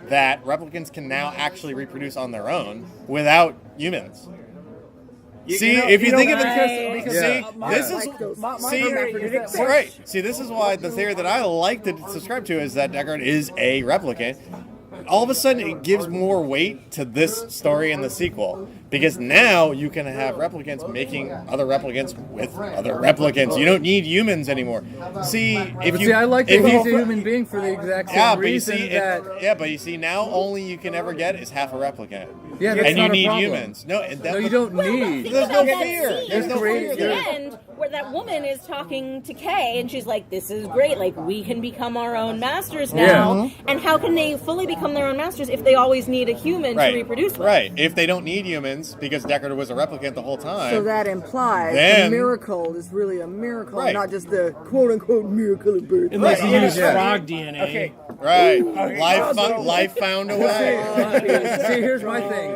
that replicants can now actually reproduce on their own without humans? See, if you think of it, because- see, Yeah. this Yeah. is Like those- see, hermaphrodites. right. See, this is why the theory that I like to subscribe to is that Deckard is a replicant. All of a sudden, it gives more weight to this story in the sequel because now you can have replicants making other replicants with other replicants. You don't need humans anymore. See, if But you, see, I like that if he's you, a human being for the exact same yeah, but you reason see, that. but you see, now only you can ever get is half a replicant. Yeah, that's and you not a need problem. humans. No, and No, you don't need. There's no That fear. scene There's no Great. fear at the there. end where that woman is talking to Kay and she's like, this is great, like we can become our own masters now. And how can they fully become their own masters if they always need a human to reproduce with? Right. If they don't need humans because Deckard was a replicant the whole time. So that implies Then- a miracle is really a miracle, Right. not just the quote-unquote miracle of birth. Unless Right. you use Yeah. frog DNA. Okay. right. Life found a way. See, here's my thing.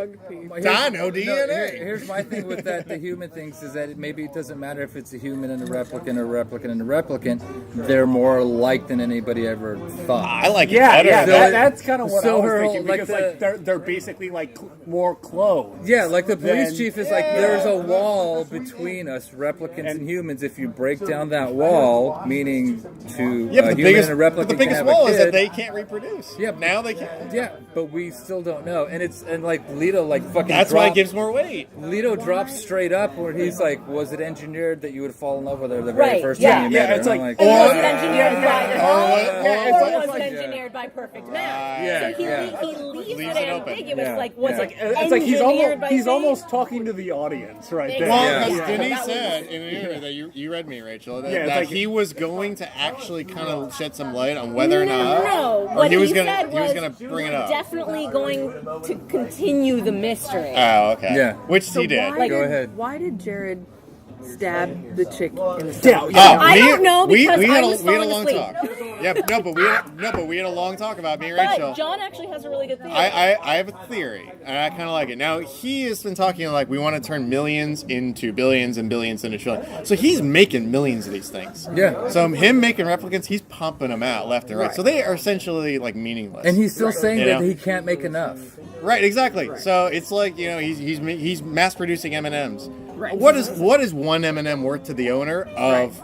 Dino DNA. Here's my thing with that. The human things is that maybe it doesn't matter if it's a human and a replicant or a replicant and a replicant. They're more alike than anybody ever thought. I like it Yeah, better. yeah, So- that's kind of what so I was her whole- thinking like because the- they're basically like more clothes. Yeah, like the police Then- chief is like, there's a wall between us, replicants and humans. If you break down that wall, meaning to Yeah, a but human and a the replicant can biggest have wall a is kid. that they can't reproduce. Yeah. Now they can. Yeah, but we still don't know, and like Leto like fucking fucking That's why it drop. gives more weight. Leto drops straight up where he's like, was it engineered that you would fall in love with her the Right, very first yeah. time you met Yeah, her? it's And I'm like, And was Or- it engineered by it's or like- was it engineered by perfect match? Yeah, So he yeah. leaves Leaves it it open. ambiguous. Yeah. Like, was Yeah. it It's like engineered by he's fate? almost talking to the audience right there. Well, Yeah. because Yeah. Denise That was- said in an interview that you read me, Rachel, that, Yeah, it's that like- he was going to actually kind of shed some light on whether or not. No, or what he was said gonna was gonna bring it up. definitely going to continue the mystery. Oh, okay. Yeah. Which So he did. why Go did, ahead. Why did Jared stab the chick in the Yeah. stomach? I don't know because we I had was we had a falling long asleep. talk. Yeah, but we had a long talk about me and Rachel. But John actually has a really good theory. I have a theory, and I kind of like it. Now, he has been talking like we want to turn millions into billions and billions into trillions. So he's making millions of these things. Yeah. So him making replicants, he's pumping them out left and right. So they are essentially like meaningless. And he's still saying You that know? he can't make enough. Right, exactly. So it's like, you know, he's mass producing M&Ms. What is one M&M worth to the owner of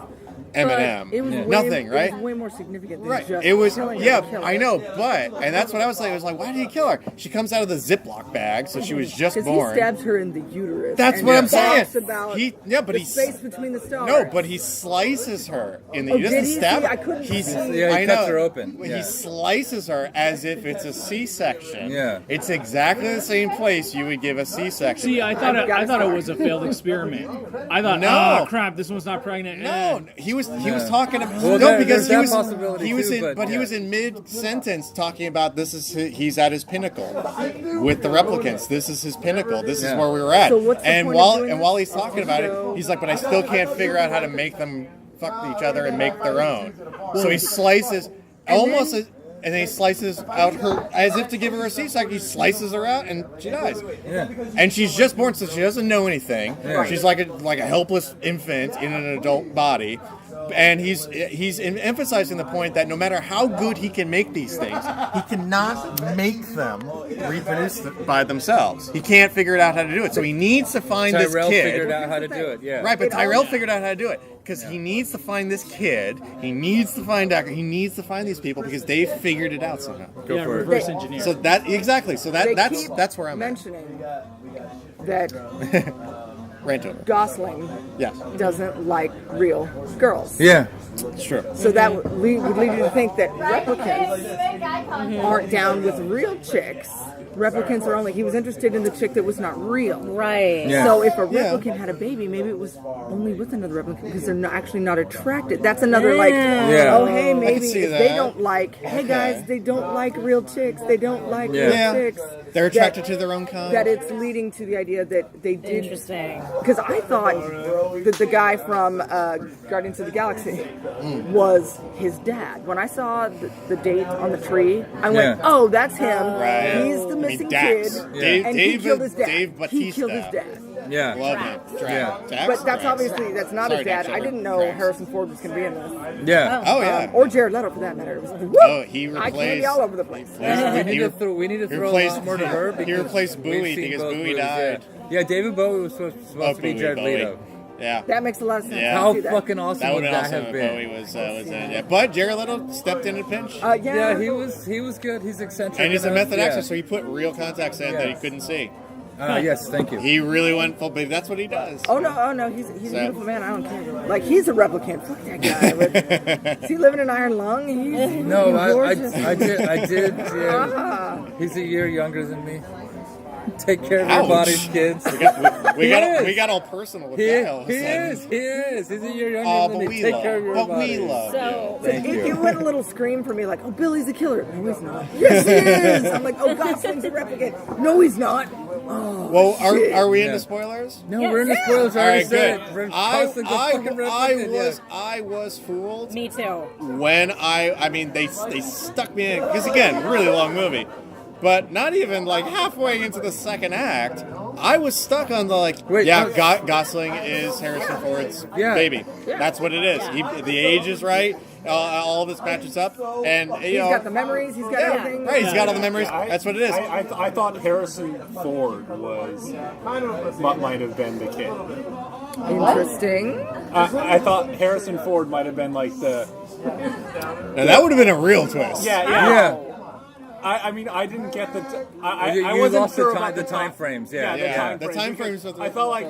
M&M? But it was Nothing, way, right? It was way more significant than Right. just It was, killing her yeah, to kill her. I know, but, and that's what I was like. I was like, why did he kill her? She comes out of the Ziploc bag, so she was just Because born. he stabs her in the uterus. That's and what I'm talks saying. About But the he space between the stars. No, but he slices her in the. Oh, He doesn't did he? stab See, her. I couldn't He's, see. Yeah, he I cuts know. her open. He Yeah. slices her as if it's a C-section. Yeah. It's exactly the same place you would give a C-section. See, I thought it was a failed experiment. I thought, No. oh crap, this one's not pregnant. No, he was talking about Well, no because there's he that was possibility he was too, in but he yeah. was in mid sentence talking about he's at his pinnacle with the replicants. This is his pinnacle. This is Yeah. where we were at. So what's the and point while of doing and while this? he's talking about it, he's like, but I still can't figure out how to make them fuck each other and make their own. So he slices almost. And then he slices out her, as if to give her a C-section, he slices her out and she dies. Yeah. And she's just born, so she doesn't know anything. Yeah. She's like a helpless infant in an adult body. And he's emphasizing the point that no matter how good he can make these things, he cannot make them reproduce by themselves. He can't figure it out how to do it. So he needs to find Tyrell this kid. figured out how to do it. Yeah. Right, but Tyrell figured out how to do it. Because he needs to find this kid, he needs to find Decker, he needs to find these people because they figured it out somehow. Go Yeah, for it. reverse engineer. So that exactly. So They that's keep where I'm at. mentioning that Rant over. Gosling Yes, doesn't like real girls. Yeah. it's true. So that would lead you to think that replicants aren't down with real chicks. Replicants are only. He was interested in the chick that was not real. Right. Yeah. So if a Yeah. replicant had a baby, maybe it was only with another replicant because they're not, actually not attracted. That's another like, Yeah. oh hey, maybe see if that. they don't like, hey Okay. guys, they don't like real chicks. They don't like Yeah. real Yeah, chicks. they're attracted That- to their own kind. That it's leading to the idea that they did. Interesting. Because I thought that the guy from Guardians of the Galaxy was his dad. When I saw the date on the tree, I went, Yeah. "Oh, that's him. Right. He's the missing Dax. kid, Dave- and Dave- he killed his dad. Dave He killed his Bautista. dad." Yeah. Love him. Yeah. Dax? But that's Dax. obviously that's not Sorry, his dad. Dax, I didn't know Dax. Harrison Ford was going to be in this, Yeah. Oh yeah. or Jared Leto for that matter. It was, woo! Oh, he eye candy replaced. all over the place. We need to throw a lot more to her. He because replaced we've Bowie seen because both Bowie movies, died. Yeah, David Bowie was supposed to be Bowie, Jared Bowie. Leto. Yeah. That makes a lot of sense. Yeah. I How see that. fucking awesome That would would that also have been? Bowie was in. Yeah. But Jared Leto stepped in a pinch. Yeah, he was good. He's eccentric. And he's a enough, method yeah. actor, so he put real contacts in that he Yes. couldn't see. Yes, thank you. He really went full, but that's what he does. Oh no, he's a So- beautiful man. I don't care. Like he's a replicant. Fuck that guy. But, is he living in iron lung? He's No, I gorgeous. did. Yeah. Ah. He's a year younger than me. Take care of Ouch. your bodies, kids. We He got is. all personal with He that. all of a sudden. is. He's a year younger Oh, than but me. we Take love. care of your But bodies. we love. So Thank If you. you went a little scream for me like, "Oh, Billy's a killer," no, he's not. Yes, he is. I'm like, "Oh, Gosling's a replicant." No, he's not. Oh, Well, shit. are we Yeah. into spoilers? No, we're in the spoilers. I All already right, said good. it. We're Gosling's a fucking replicant, I was fooled me too. when I mean they stuck me in because again, really long movie, but not even like halfway into the second act, I was stuck on the like, Wait, yeah, no. Gosling is Harrison Ford's Yeah. baby. That's what it is. The age is right. All this matches up, and you He's know, got the memories. He's got everything. right? He's got all the memories. Yeah, That's what it is. I thought Harrison Ford might have been the kid. Interesting. I thought Harrison Ford might have been like the Now that would have been a real twist. yeah. Yeah. I mean, I didn't get the. I You wasn't lost sure the about time frames. Yeah, the time frames. I felt like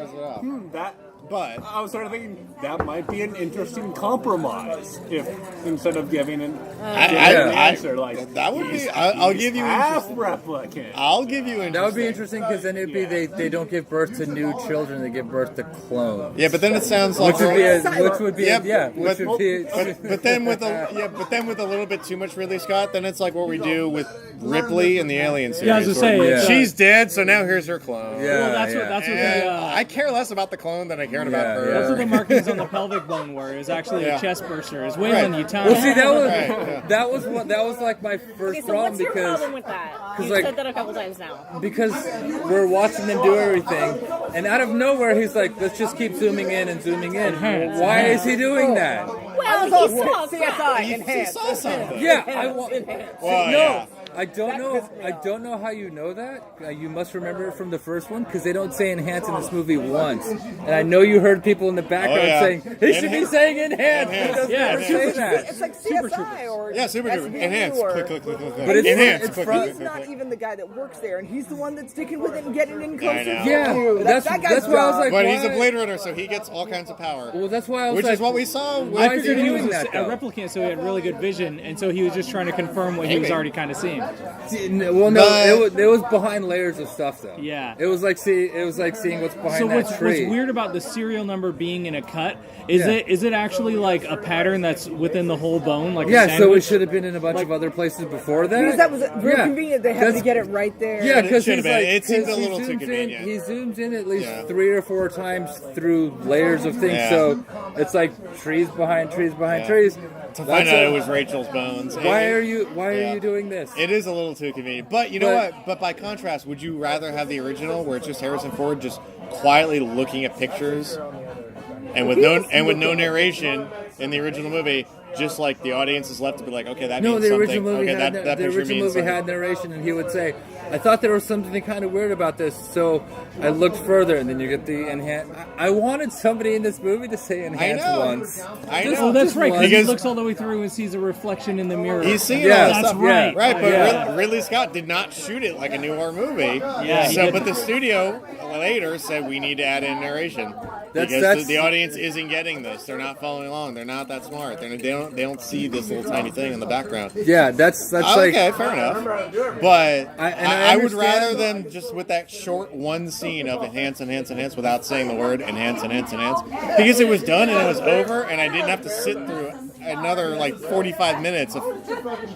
that. But I was sort of thinking that might be an interesting compromise if instead of giving an answer like that would he's- be. I'll he's give you half interesting. replicant. I'll give you interesting. That would be interesting because then it'd be they don't give birth to new children; they give birth to clones. Yeah, but then it sounds like Which would be but then with a little bit too much Ridley Scott, then it's like what we do with Ripley in the Alien series. Yeah, I was gonna say, where it's, she's dead, so now here's her clone. Yeah, Well, that's what And the. I care less about the clone than I cared about her. That's what the markings on the pelvic bone were. It was actually a chest burster. It's Waylon Yutani. Well, see, Right. that was like my first Okay, so problem what's your because problem with that? You like- said that a couple times now. because we're watching them do everything, and out of nowhere he's like, let's just keep zooming in and zooming in. Why is he doing that? Well, he saw CSI He enhanced. saw something. Yeah, I want. Well, No, yeah. I don't know. I don't know how you know that. You must remember it from the first one because they don't say enhance in this movie once. And I know you heard people in the background yeah. saying he should be saying enhance. He doesn't Yeah, ever say that. It's like CSI or Yeah, super duper. SVU Enhance. or- Click, click, click, click, click. But it's- Enhance. it's Click, from- click, He's click, not click. even the guy that works there, and he's the one that's sticking with it and getting in closer I know. to Yeah, you. that's that guy's why I was job. like, But why? he's a Blade Runner, so he gets all kinds of power. Well, that's why I was Which like, is what we saw with why I is he figured he doing was that a though? replicant, so he had really good vision, and so he was just trying to confirm what he was Maybe. already kind of seeing. Well, no, But- it was behind layers of stuff though. Yeah. It was like seeing what's behind So that what's tree. weird about the serial number being in a cut is Yeah. is it actually like a pattern that's within the whole bone, like a Yeah, so it sandwich? should have been in a bunch of other places before that. Because that was real Yeah. convenient. They had That's- to get it right there. Yeah, because should he's have been. like, It seemed a 'cause he little too zooms in- convenient. He zooms in at least Yeah. 3 or 4 times through layers of things, Yeah. so it's like trees behind trees behind Yeah. trees. To find out it was Rachel's bones. Why are you Yeah. doing this? It is a little too convenient. But you know But- what? But by contrast, would you rather have the original where it's just Harrison Ford just quietly looking at pictures and with no narration in the original movie, just like the audience is left to be like, okay, that No, means the something. original movie Okay, had that the picture original means movie had something. narration, and he would say, "I thought there was something kind of weird about this," so I looked further, and then you get the enhance. I wanted somebody in this movie to say enhance know. once. I Just- know. Oh, that's just right, once. because he Because- looks all the way through and sees a reflection in the mirror. He's seeing Yeah, all that that's stuff. right. Right, but Yeah. Ridley Scott did not shoot it like a new horror movie. Yeah, he So, didn't. but the studio later said we need to add in narration because That's- the audience isn't getting this. They're not following along. They're not that smart. They don't see this little tiny thing in the background. Yeah, that's like Okay, fair enough. But I I would understand- rather than just with that short one scene of enhance, enhance, enhance without saying the word enhance, enhance, enhance, because it was done and it was over, and I didn't have to sit through another like 45 minutes of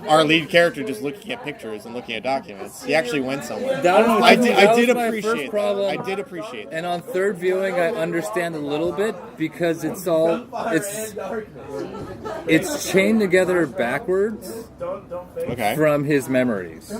our lead character just looking at pictures and looking at documents. He actually went somewhere. That was my- I that did was my appreciate first that. problem. I did appreciate that. And on third viewing, I understand a little bit because it's chained together backwards Okay. from his memories.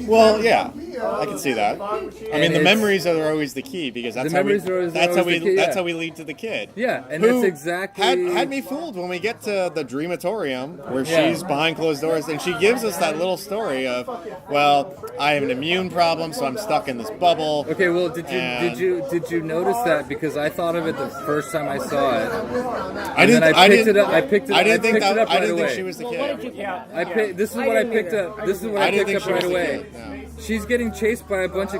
Well, yeah, I can see that. I mean, the it's- memories are always the key because that's The how we memories are always that's how we the key, that's yeah. how we lead to the kid. Yeah, and Who that's exactly had me fooled when we get to the Dreamatorium where Yeah. she's behind closed doors and she gives us that little story of, well, I have an immune problem, so I'm stuck in this bubble. Okay, well, did And- you notice that? Because I thought of it the first time I saw it. I didn't. then I picked didn't. it up- I picked it- I I didn't think picked that. it up I right didn't think away. she was the Well, kid. what did you get? This is I what I didn't picked either. up. This is what I I didn't picked think up she right was the away. kid, no. She's getting chased by a bunch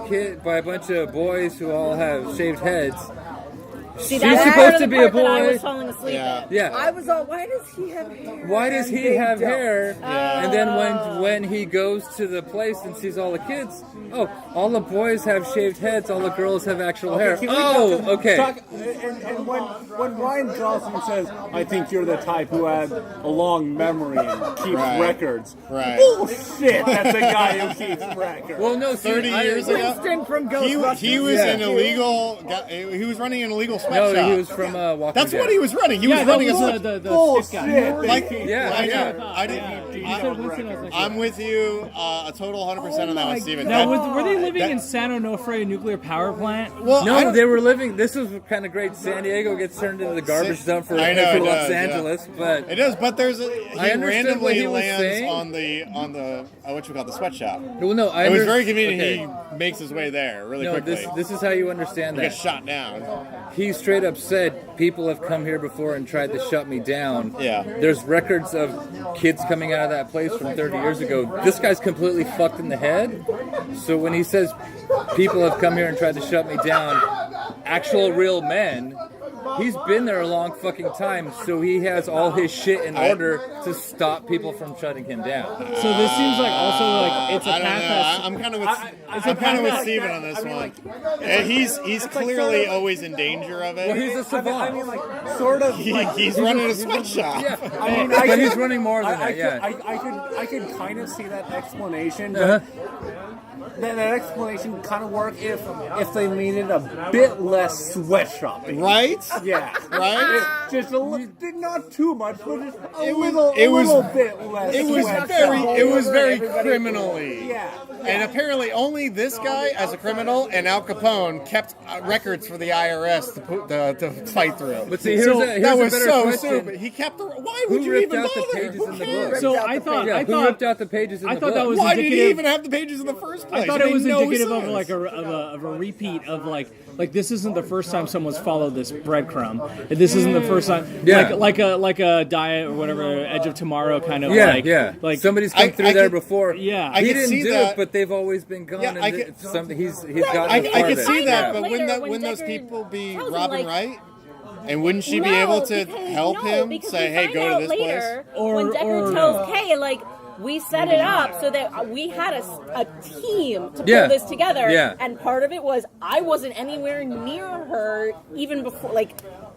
of boys who all have shaved heads. See, She's that's supposed part of to the be a part that I boy. was falling asleep Yeah. at. Yeah. I was all, why does he have hair? Why does and he they have don't? hair? And then when he goes to the place and sees all the kids, oh, all the boys have shaved heads, all the girls have actual hair. Can we Oh, talk- okay. And when Ryan Gosling says, "I think you're the type who had a long memory and keeps Right. records," Right. bullshit. That's a guy who keeps records. Well, no, see, 30 years ago. Winston from He Ghostbusters. was Yeah. an illegal. He was running an illegal No, sweatshop. he was from Walking That's Dead. what he was running. He Yeah, was that running was a the Bullshit. stick guy. like. Yeah, I yeah. know. I didn't. You said Winston, I was like, I'm with you. A total 100% on that one, Steven. now, That- were they living that- in San Onofre nuclear power plant? well, I No, don't- they were living. This was kind of great. San Diego gets turned into the garbage dump for, I know, for it Los does, yeah. Angeles, but It does, but there's a, I he understood what randomly he was lands saying. on the what you call the sweatshop. well, no, I It was under- very convenient. okay. He makes his way there really No, quickly. this is how you understand He that. gets shot down. He's straight up said, people have come here before and tried to shut me down. Yeah. There's records of kids coming out of that place from 30 years ago. This guy's completely fucked in the head. So when he says, people have come here and tried to shut me down, actual real men, he's been there a long fucking time, so he has all his shit in order to stop people from shutting him down. So this seems like also like it's a I don't path know. that's I'm kind of with Steven on this one. He's clearly always in danger of it. Well, he's a savant. I mean, like, sort of. He's running a sweatshop. Yeah, I mean, but he's running more than that. I could kind of see that explanation, but that explanation kind of work if they made it a bit less sweatshopping. Right? Yeah. Right? Just a little, not too much, but just a It was- little bit less. It was sweatshopping. very criminally. Yeah. And apparently only this guy, as a criminal, and Al Capone kept records for the IRS to fight through. But see, here's a that was better so question. stupid. He kept the. Why would Who you ripped even out the bother? pages Who in the cares? book? So I thought Who ripped out the pages in the I book? thought that was Why did he indicative. even have the pages in the first place? I thought it was made no indicative of sense. like a repeat of like this isn't the first time someone's followed this breadcrumb. This isn't the first time. Yeah. Like a diet or whatever, Edge of Tomorrow kind of Yeah, like yeah. like Somebody's come through there before. Yeah. I he could didn't see do that. it, but they've always been gone. Yeah, and I could- he's gotten I farther. could see that, Find but out wouldn't later when those Deckard people be tells him, Robin like- Wright? And wouldn't she be No, able to because- help no, him? because Say, we hey, find go out to this later place? When Deckard tells Kay, like, we set it up so that we had a team to Yeah. pull this together. Yeah. And part of it was I wasn't anywhere near her even before, like,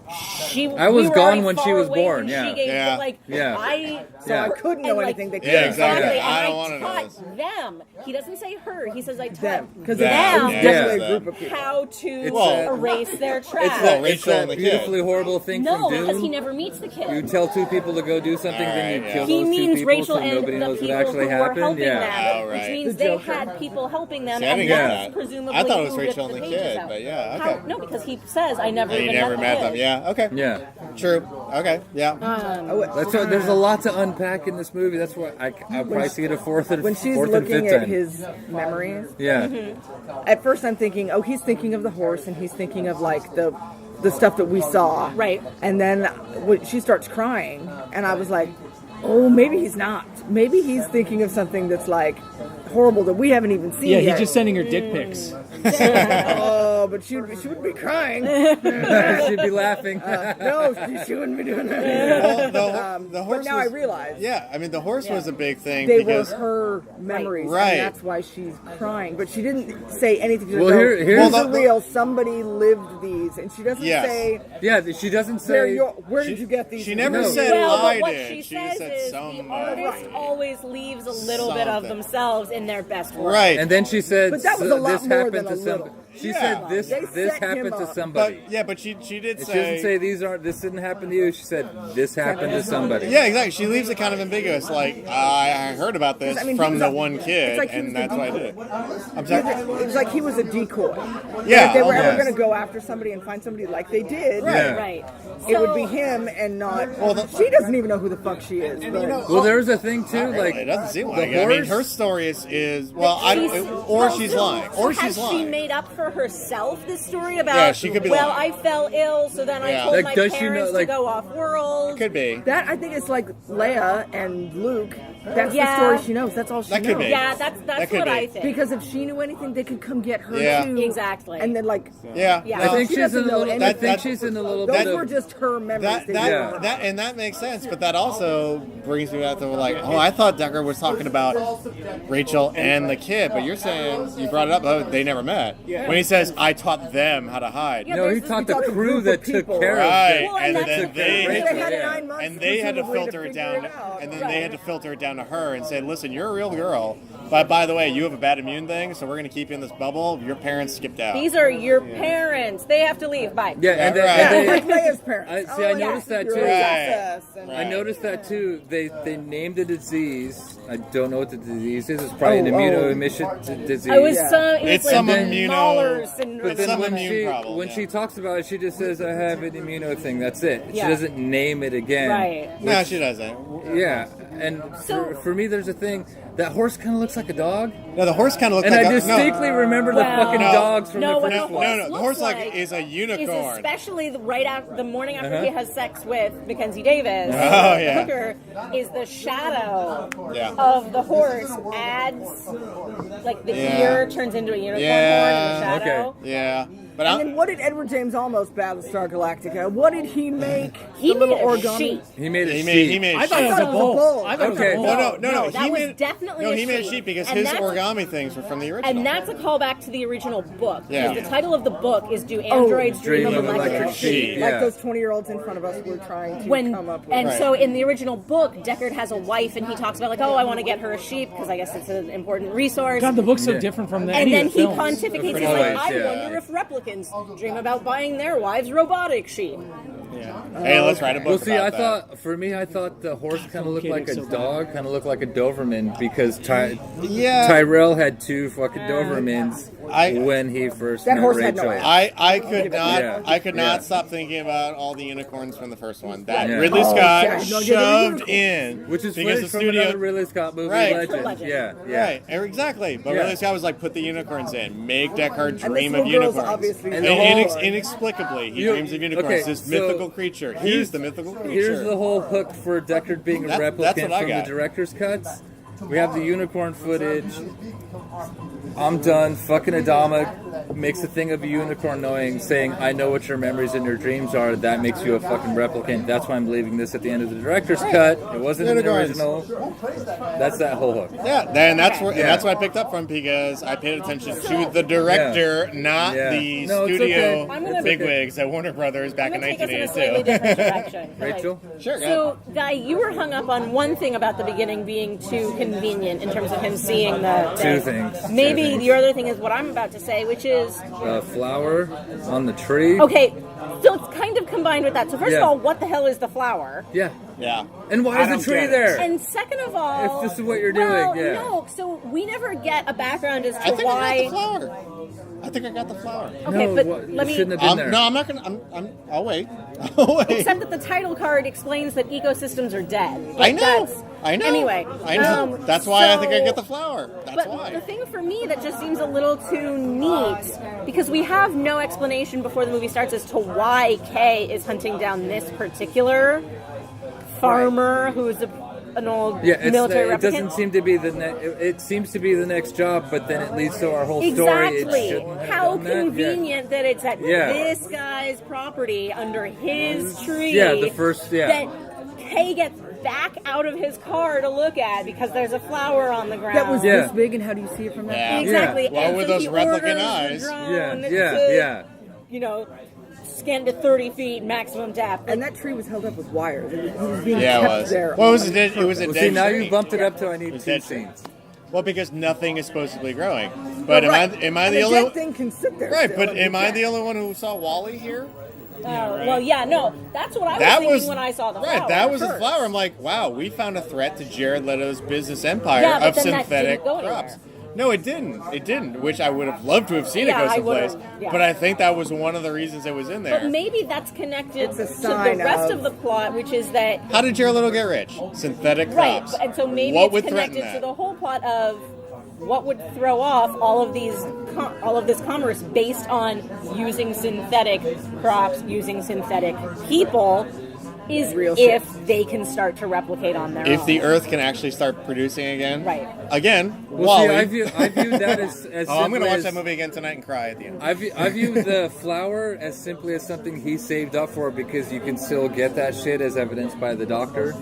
I was we were gone already when she far was away born, from yeah. She gave, Yeah. But, like, Yeah. So I couldn't know and, like, anything they could. Yeah, exactly. And I don't wanna know taught this. them. He doesn't say her. He says I taught Them, because Them, it's yeah. definitely Yeah. a group of people. how to It's erase their trash. It's that, Rachel it's that and the kid. beautifully horrible thing No, from Dune. because he never meets the kid. You tell two people to go do something, then you Alright, kill yeah. He those two means people Rachel so and nobody the knows what people actually who were happened. helping Yeah. them, Oh, right. which means The they Joker. had people helping them, See, I and didn't get that's that. presumably I thought it was who Rachel ripped and the pages kid, out. but yeah, How- okay. no, because he says I never You even never met the them. kid. Yeah, okay. Yeah. True. Okay, yeah. That's what, there's a lot to unpack in this movie. That's why I'll probably see it a fourth and When she's fourth and looking fifth at time. his memories, Yeah. at first I'm thinking, oh, he's thinking of the horse and he's thinking of like the stuff that we saw. Right. And then when she starts crying, and I was like, oh, maybe he's not. Maybe he's thinking of something that's like horrible that we haven't even seen Yeah, yet. he's just sending her dick pics. Oh, but she would be crying. She'd be laughing. No, she wouldn't be doing that. Well, the But horse now I was, realize yeah, I mean, the horse was a big thing they were because her memories, Right. and that's why she's crying. But she didn't say anything. She Well, said, here- no, here's these the- are real. Somebody lived these, and she doesn't Yes. say Yeah, she doesn't where, say. where did you get these. she never No. said Well, I but what did. she She says said is some. the artist always leaves a little bit of Something. themselves in their best work. Right. And then she said, But that was a lot "This more happened than to a somebody." little. She Yeah. said, "This They this set him happened to up. somebody." But yeah, but she did She doesn't say. say this didn't happen to you. She said this happened to somebody. Yeah, exactly. She leaves it kind of ambiguous. Like I heard about this I mean, he from was the a- one kid, it's like he was and the that's why I did it. I'm sorry. It was like he was a decoy. Yeah, If they were yes. ever going to go after somebody and find somebody like they did, Yeah. Right. it would So- be him and not. Well, she doesn't even know who the fuck she is. But Well, there's a thing too, Not really. like It doesn't seem the like it. I mean, horse- her story is well, or she's lying, or has she's lying. she made up for herself this story about? Yeah, she could be Well, lying. I fell ill, so then I Yeah. told Like, my does she parents know, like- to go off world. Could be. that I think it's like Leia and Luke. That's Yeah. the story she knows. That's all she That knows. could be. Yeah, that's That could what be. I think. Because if she knew anything, they could come get her Yeah. too. Exactly. And then like Yeah. Yeah. I no, think She she's in doesn't a know little. I anything. think she's in a little those bit were of. just her memories. and that makes sense, but that also brings me back to like, oh, I thought Decker was talking about Rachel and the kid, but you're saying you brought it up. Oh, they never met. When he says, "I taught them how to hide," Yeah, No, he there's taught this the group crew of that took people. care right? Well, and and then that's they They Rachel, had yeah. 9 months. and they had to presumably, filter it figure down, out. and then they had to filter it down to her and say, "Listen, you're a real girl, but by the way, you have a bad immune thing, so we're going to keep you in this bubble. Your parents skipped out." These are your parents. They have to leave. Bye. Yeah, and Yeah, they, right. and Like Leia's parents. I- see, I Oh, yeah, noticed that you're too. a Right. princess, and- I noticed that too. They named a disease. I don't know what the disease is. It's probably an Oh, immunoemission disease. It was Yeah. some. It was It's like some immuno- Mahler syndrome. But It's then some when immune problem, when yeah. she talks about it, she just says, "I have an immuno thing." That's it. She Yeah. doesn't name it again. Right. No, she doesn't. Yeah. and So- for me, there's a thing. That horse kind of looks like a dog, No, the horse kind of looks and like I a distinctly remember the Well, fucking no. dogs from No, the what first the one. horse No, the looks horse like is a unicorn. especially right after the morning after he Uh-huh. has sex with Mackenzie Davis, Oh, yeah. Hooker, is the shadow Yeah. of the horse adds, like the Yeah. ear turns into a unicorn Yeah. horn in the shadow. Yeah, but And then what did Edward James Olmos, Battlestar Galactica? What did he make? He the little made a origami. sheep. He made a he sheep. made I thought it sheep. was a it was a bull. bull. I thought it was Okay. a bull. No, that he was made, definitely no, a he made sheep. sheep because And his that's- origami things were from the original. And that's a callback to the original book. Yeah. Because the title of the book is "Do Androids Dream of Electric Sheep?" Yeah. Like those 20-year-olds in front of us were trying to come up with. And Right. so in the original book, Deckard has a wife, and he talks about like, oh, I want to get her a sheep because I guess it's an important resource. God, the book's so Yeah. different from the And any then of the he films. pontificates. He's Always, like, I yeah. wonder if replicants dream about buying their wives robotic sheep. Hey, let's write a book Well, see, about that. I thought the horse kind of looked like a Complicated so dog, kind of looked like a Doberman because Yeah. Tyrell had two fucking Dobermans I- when he first That met horse had Rachel. no ass. I could not Yeah. I could not Yeah. stop thinking about all the unicorns from the first one that Yeah. Ridley Oh, Scott yeah, no, yeah, the shoved unicorns. in, Which is because footage the from studio another Ridley Scott movie, Right. Legend. Legend. Yeah, yeah. right exactly. But Yeah. Ridley Scott was like, put the unicorns in, make Deckard And this dream of little girl's unicorns, obviously and the whole- inexplicably he You- dreams of unicorns. okay, This so mythical creature. He's the mythical creature. Here's the whole hook for Deckard being a That's replicant what I from the got. director's cuts. We have the unicorn footage. I'm done. Fucking Adama makes a thing of a unicorn saying, I know what your memories and your dreams are. That makes you a fucking replicant. That's why I'm leaving this at the end of the director's cut. It wasn't in the Unicorns. original. That's that whole hook. Yeah, then that's where Yeah. and that's what I picked up from because I paid attention to the director, not Yeah. the No, it's studio okay. I'm gonna- bigwigs at Warner Brothers back I'm in going to take us in a 1982. slightly different direction. Rachel? Sure, go So, Guy, you were hung up on one thing about the beginning being too convenient in terms of him seeing the Two thing. things. Maybe Two things. the other thing is what I'm about to say, which is Flower on the tree. okay. So it's kind of combined with that. So first Yeah. of all, what the hell is the flower? Yeah. Yeah. And why I is don't the tree get it. there? And second of all, If this is what you're well, doing, yeah. no. So we never get a background as to I think I why. got the flower. I think I got the flower. Okay, No, but what- let it me. shouldn't have been there. No, I'm not gonna. I'll wait. I'll wait. Except that the title card explains that ecosystems are dead. I Like, know. that's- I know. Anyway, I know. That's why I think I so- get the flower. That's But why. the thing for me that just seems a little too neat, because we have no explanation before the movie starts as to why Kay is hunting down this particular farmer who's an old Yeah, military it replicant. doesn't seem to be it seems to be the next job, but then it leads to our whole story. It Exactly. shouldn't have How done that. Yeah. convenient that it's at Yeah. this guy's property under his tree. Yeah, the first- yeah. That Kay gets back out of his car to look at because there's a flower on the ground. That was Yeah. this big, and how do you see it from that? Yeah. Exactly. Well, and with so those he replicant orders the eyes. drone Yeah, to, yeah. You know, scan to 30 feet maximum depth. And that tree was held up with wires. It was being Yeah, it kept was. there. Well, it was a dead. It was a Well, dead see, now tree. you bumped it up to I need It's two dead tree. scenes. Well, because nothing is supposedly growing. But Right. am I And the a only dead thing can sit there. right? still But and am be I kept. the only one who saw Wally here? Well, yeah, no, that's what I was That thinking was when I saw the right. flower. That was a first. flower. I'm like, wow, we found a threat to Jared Leto's business empire Yeah, but of then that synthetic didn't go anywhere. crops. No, it didn't. It didn't. Which I would have loved to have seen Yeah, it go I would've, someplace. yeah. But I think that was one of the reasons it was in there. But maybe that's connected It's a to the sign rest of- of the plot, which is that How did Jared Leto get rich? Synthetic right, crops. and so maybe what it's would threaten connected that? to the whole plot of what would throw off all of this commerce based on using synthetic crops, using synthetic people, is Real if shit. they can start to replicate on their If own. the Earth can actually start producing again, Right. Again, Well, see, Wally. I view that as oh, I'm simply gonna watch as- that movie again tonight and cry at the end. I view the flower as simply as something he saved up for because you can still get that shit as evidenced by the doctor.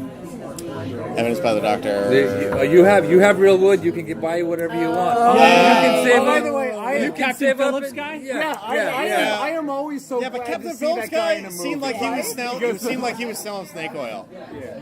Evidence by the doctor. You have real wood. You can buy whatever you want. You can save by up- the way, I you am can Captain save up Phillips and- guy. Yeah, I am always so Yeah, but glad Captain to see Phillips that guy in guy a movie. seemed like he was selling. It seemed like he was selling snake oil.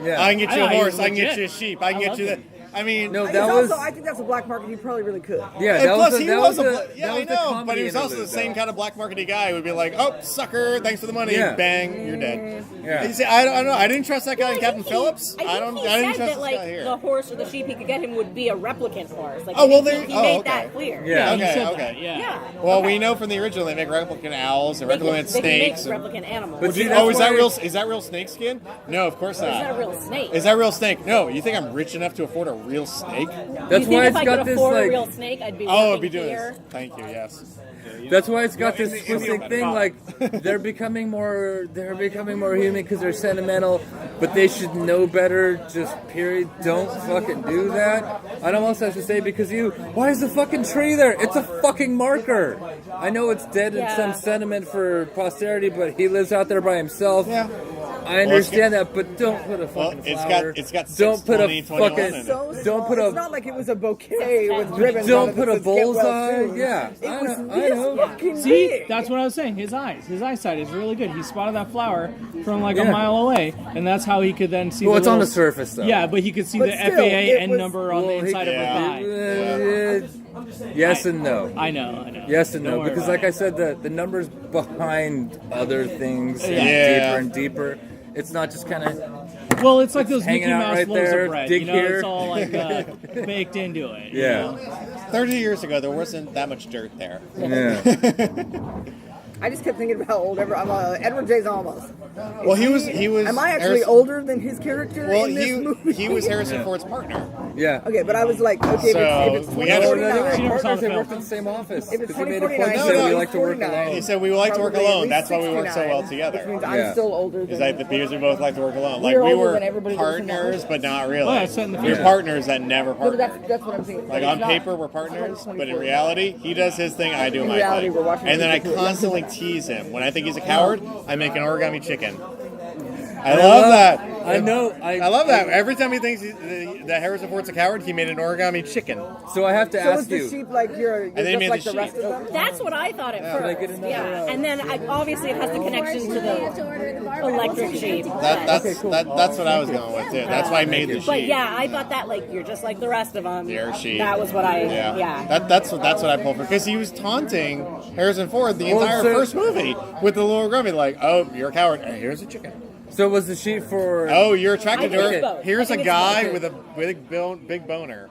Yeah. I can get you I a thought he horse. was I can get legit. you a sheep. I can I get loved you it. that. I mean, No, It's that was also, I think that's a black market. He probably really could. yeah. and That plus, was he that was was a yeah, I know, but comedy he was also the interlude, same though. kind of black markety guy who would be like, "Oh, sucker, thanks for the money, Yeah. bang, you're dead." Yeah. You see, I don't know. I didn't trust that guy Well, in I Captain think he- Phillips. I didn't think he trust said this that like guy here. the horse or the sheep he could get him would be a replicant horse. Like, Oh, well, he, there- he oh, made okay. that clear. Yeah. he Okay, said okay. that, yeah. Yeah. Well, Okay. we know from the original they make replicant owls and They can, replicant they can make snakes. and- replicant animals. But see, Is that's Oh, is that why- real? Is that real snake skin? No, of course that not. a real snake? Is that real snake? No. You think I'm rich enough to afford a real snake? That's you think why if it's I got could this afford a like. real snake, I'd be Oh, I'd working be doing here. this. Thank you. Yes. That's why it's got this in the twisting open thing. top. Like they're becoming more human because they're sentimental, but they should know better. Just period. Don't fucking do that. I'd almost have to say because why is the fucking tree there? It's a fucking marker. I know it's dead in Yeah. some sentiment for posterity, but he lives out there by himself. Yeah. I understand that, but don't put a fucking it's flower. got don't put a 6/20/21 fucking. in it. So Don't small. put a. It's not like it was a bouquet with ribbons. on Don't it put that a says, "Get well bullseye. soon." Yeah, It I was know. I this know. fucking See, big. that's what I was saying. His eyesight is really good. He spotted that flower from like Yeah. a mile away, and that's how he could then see. Well, the it's on the little- surface though. Yeah, but he could see But the still, FAA it N was- number on the Well, he- inside of her Yeah. thigh. Yes and no. I know. Yes and Don't no, worry because about like it. I said, the numbers behind other things and Yeah. deeper and deeper. It's not just kind of Well, it's like those hanging Mickey out Mouse right loaves there, of bread. dig You know, here. it's all like baked into it. you yeah, know? 30 years ago, there wasn't that much dirt there. yeah. I just kept thinking about how old I'm Edward J. Almost. Well, he was. Am I actually Harrison- older than his character Well, in this movie? he was Harrison Ford's partner. Yeah. Okay, but I was like, okay, So, if it's we had a- No, they were 2049, partners. They film. worked in the same office. if it's Because he made a point 2049, to say no, we no, like to work 49. alone. He said we like to work Probably at alone. least That's why we work so 69, well Which together. means Yeah. I'm still older than Is that because we both like to work alone? We're Like we older were than everybody that was in that partners, movie. but not really. Well, I said in the We're future. partners that never No, but partnered. that's what I'm saying. Like It's on not- paper, we're partners, it's like but in 2044. reality, he does his thing, I do In my reality, thing. we're watching And then I the video. constantly tease him. When I think he's a coward, I make an origami chicken. I love that. I know. I love that. Every time he thinks that Harrison Ford's a coward, he made an origami chicken. So I have to So is ask the you. sheep like you're then he just made like the the rest sheep. of them? That's what I thought at Can I get first. another, Yeah, and then obviously it has the connection to the electric sheep. That's what I was going with too. That's why I made the sheep. But yeah, I thought that like you're just like the rest of them. You're a sheep. That was what I. Yeah, Yeah. That's what I pulled for because he was taunting Harrison Ford the Well, entire so- first movie with the little grummy like, "Oh, you're a coward. Here's a chicken. So was the sheep for? Oh, you're attracted to I think her. it's both. Here's I a think it's guy both. with a big boner."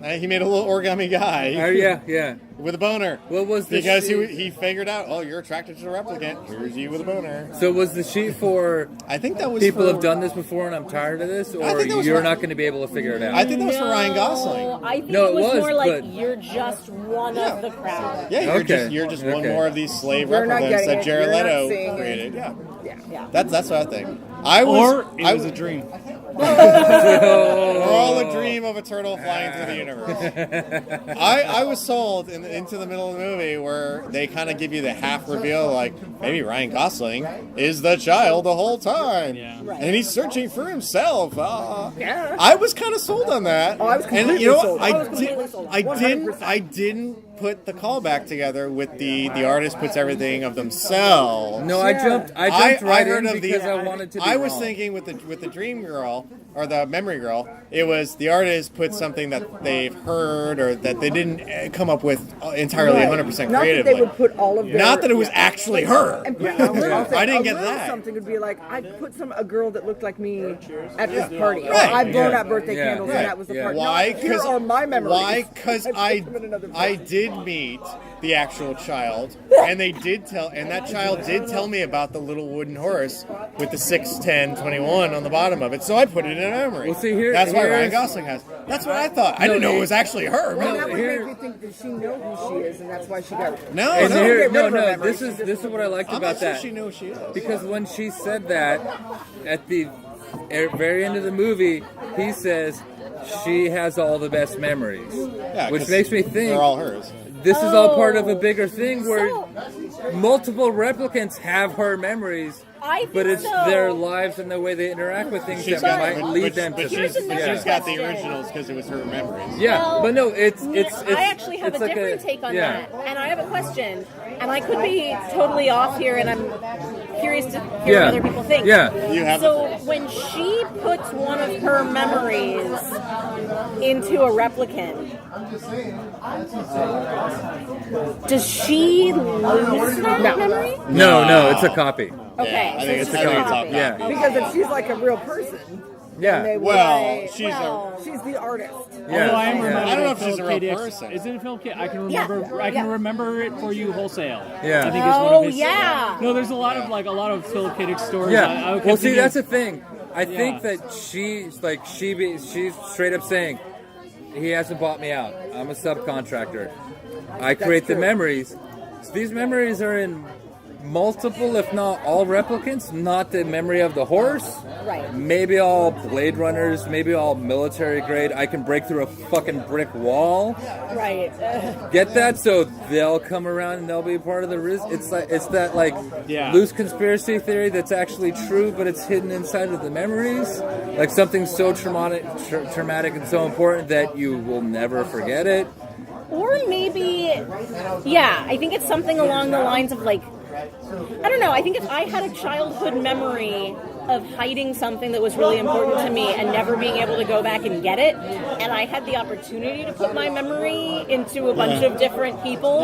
He made a little origami guy Yeah. with a boner. What was the because sheep? he figured out, oh, you're attracted to the replicant. Here's you with a boner. So was the sheep for? I think that was People for, have done this before, and I'm tired of this, I or think that was you're for- not going to be able to figure it out. I think that was for Ryan Gosling. No, I think No, it was, it was, more like but- you're just one of the crowd. Yeah, Okay. you're just one Okay. more of these slave You're not replicants getting that it. Jared You're not Leto seeing it. created. Yeah, Yeah. that's what I think. Or it was a dream. We're all a dream of a turtle flying through the universe. I was sold into the middle of the movie where they kind of give you the half reveal, like maybe Ryan Gosling is the child the whole time, Yeah. and he's searching for himself. Yeah. I was kind of sold on that. Oh, I was and completely you know sold. what? I was completely sold. 100%. I didn't put the callback together with the artist puts everything of themselves. No, I Yeah. jumped right heard in of because I wanted to. Be I was wrong. thinking with the dream girl or the memory girl, it was the artist put something that they've heard or that they didn't come up with entirely Right. 100% Not that creatively. they would put all of their... Not that it was actually her. And put a little I thing, didn't a get little that. something would be like, I put a girl that looked like me at this party. Or Right. I've blown Yeah. out birthday Yeah. candles Right. and that was the Yeah. party. Why? Not, here are my memories. Why? Because I put them in another I place. did meet the actual child, and they did tell, and that child did tell me about the little wooden horse with the 6, 10, 21 on the bottom of it. So I put it in memory. Well, see, here- that's why Ryan here's- Gosling has. That's what I thought. I didn't know it was actually her. Well, man. that would here- make me think, does she know who she is, and that's why she got... No, And no. here, get rid no, of her no. memory. This is what I liked I'm about not sure that. she knows who she is. Because when she said that at the very end of the movie, he says she has all the best memories, Yeah, which 'cause makes me think they're all hers. this is all part of a bigger thing where So, multiple replicants have her memories, I think but it's so. their lives and the way they interact with things She's that got, might lead them to. here's another she's got the question. originals because it was her memories. Yeah, Well, but no, it's I actually have it's a like different take on yeah. that, and I have a question, and I could be totally off here, and I'm curious curious to hear what other people think. Yeah. You have So when she puts one of her memories into a replicant, does she lose that memory? No, it's a copy. Okay, I so think it's it's a a copy. Yeah. Because if she's like a real person, Yeah. they would Well, say, she's she's the artist. Yeah. Although I am Yeah. reminded I don't know of if she's a Philip real K. Dick's- person. Isn't it Philip K? I can Yeah. remember. I can remember it for you wholesale. Yeah. I think it's one Oh, of his. yeah. No, there's a lot of Philip K. Dick stories. Yeah. I kept Well, see, thinking- that's the thing. I think Yeah. that she's straight up saying, he hasn't bought me out. I'm a subcontractor. I create the memories. So these memories are in multiple, if not all replicants, not the memory of the horse. Right. Maybe all Blade Runners, maybe all military grade. I can break through a fucking brick wall. Right. Get that? So they'll come around and they'll be part of the risk. It's that Yeah. loose conspiracy theory that's actually true, but it's hidden inside of the memories. Like something so traumatic and so important that you will never forget it. Or maybe, yeah, I think it's something along the lines of like, I don't know, I think if I had a childhood memory of hiding something that was really important to me and never being able to go back and get it, and I had the opportunity to put my memory into a bunch of different people,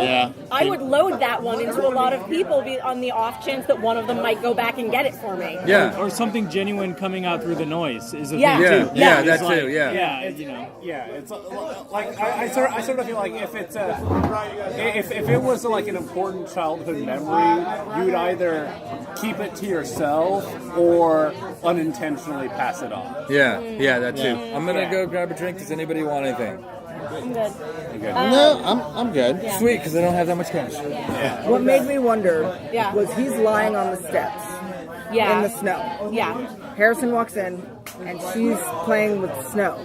I would load that one into a lot of people on the off chance that one of them might go back and get it for me. Yeah. Or something genuine coming out through the noise is a Yeah. thing Yeah, too. yeah, It's that like- too, yeah. Yeah, you know. Yeah, it's like I sort of feel like if it's if it was like an important childhood memory, you would either keep it to yourself or unintentionally pass it on. Yeah, that too. I'm gonna go grab a drink. Does anybody want anything? I'm good. No, I'm good. Sweet, because I don't have that much cash. What made me wonder Yeah. was he's lying on the steps Yeah. in the snow. Yeah. Harrison walks in, and she's playing with snow.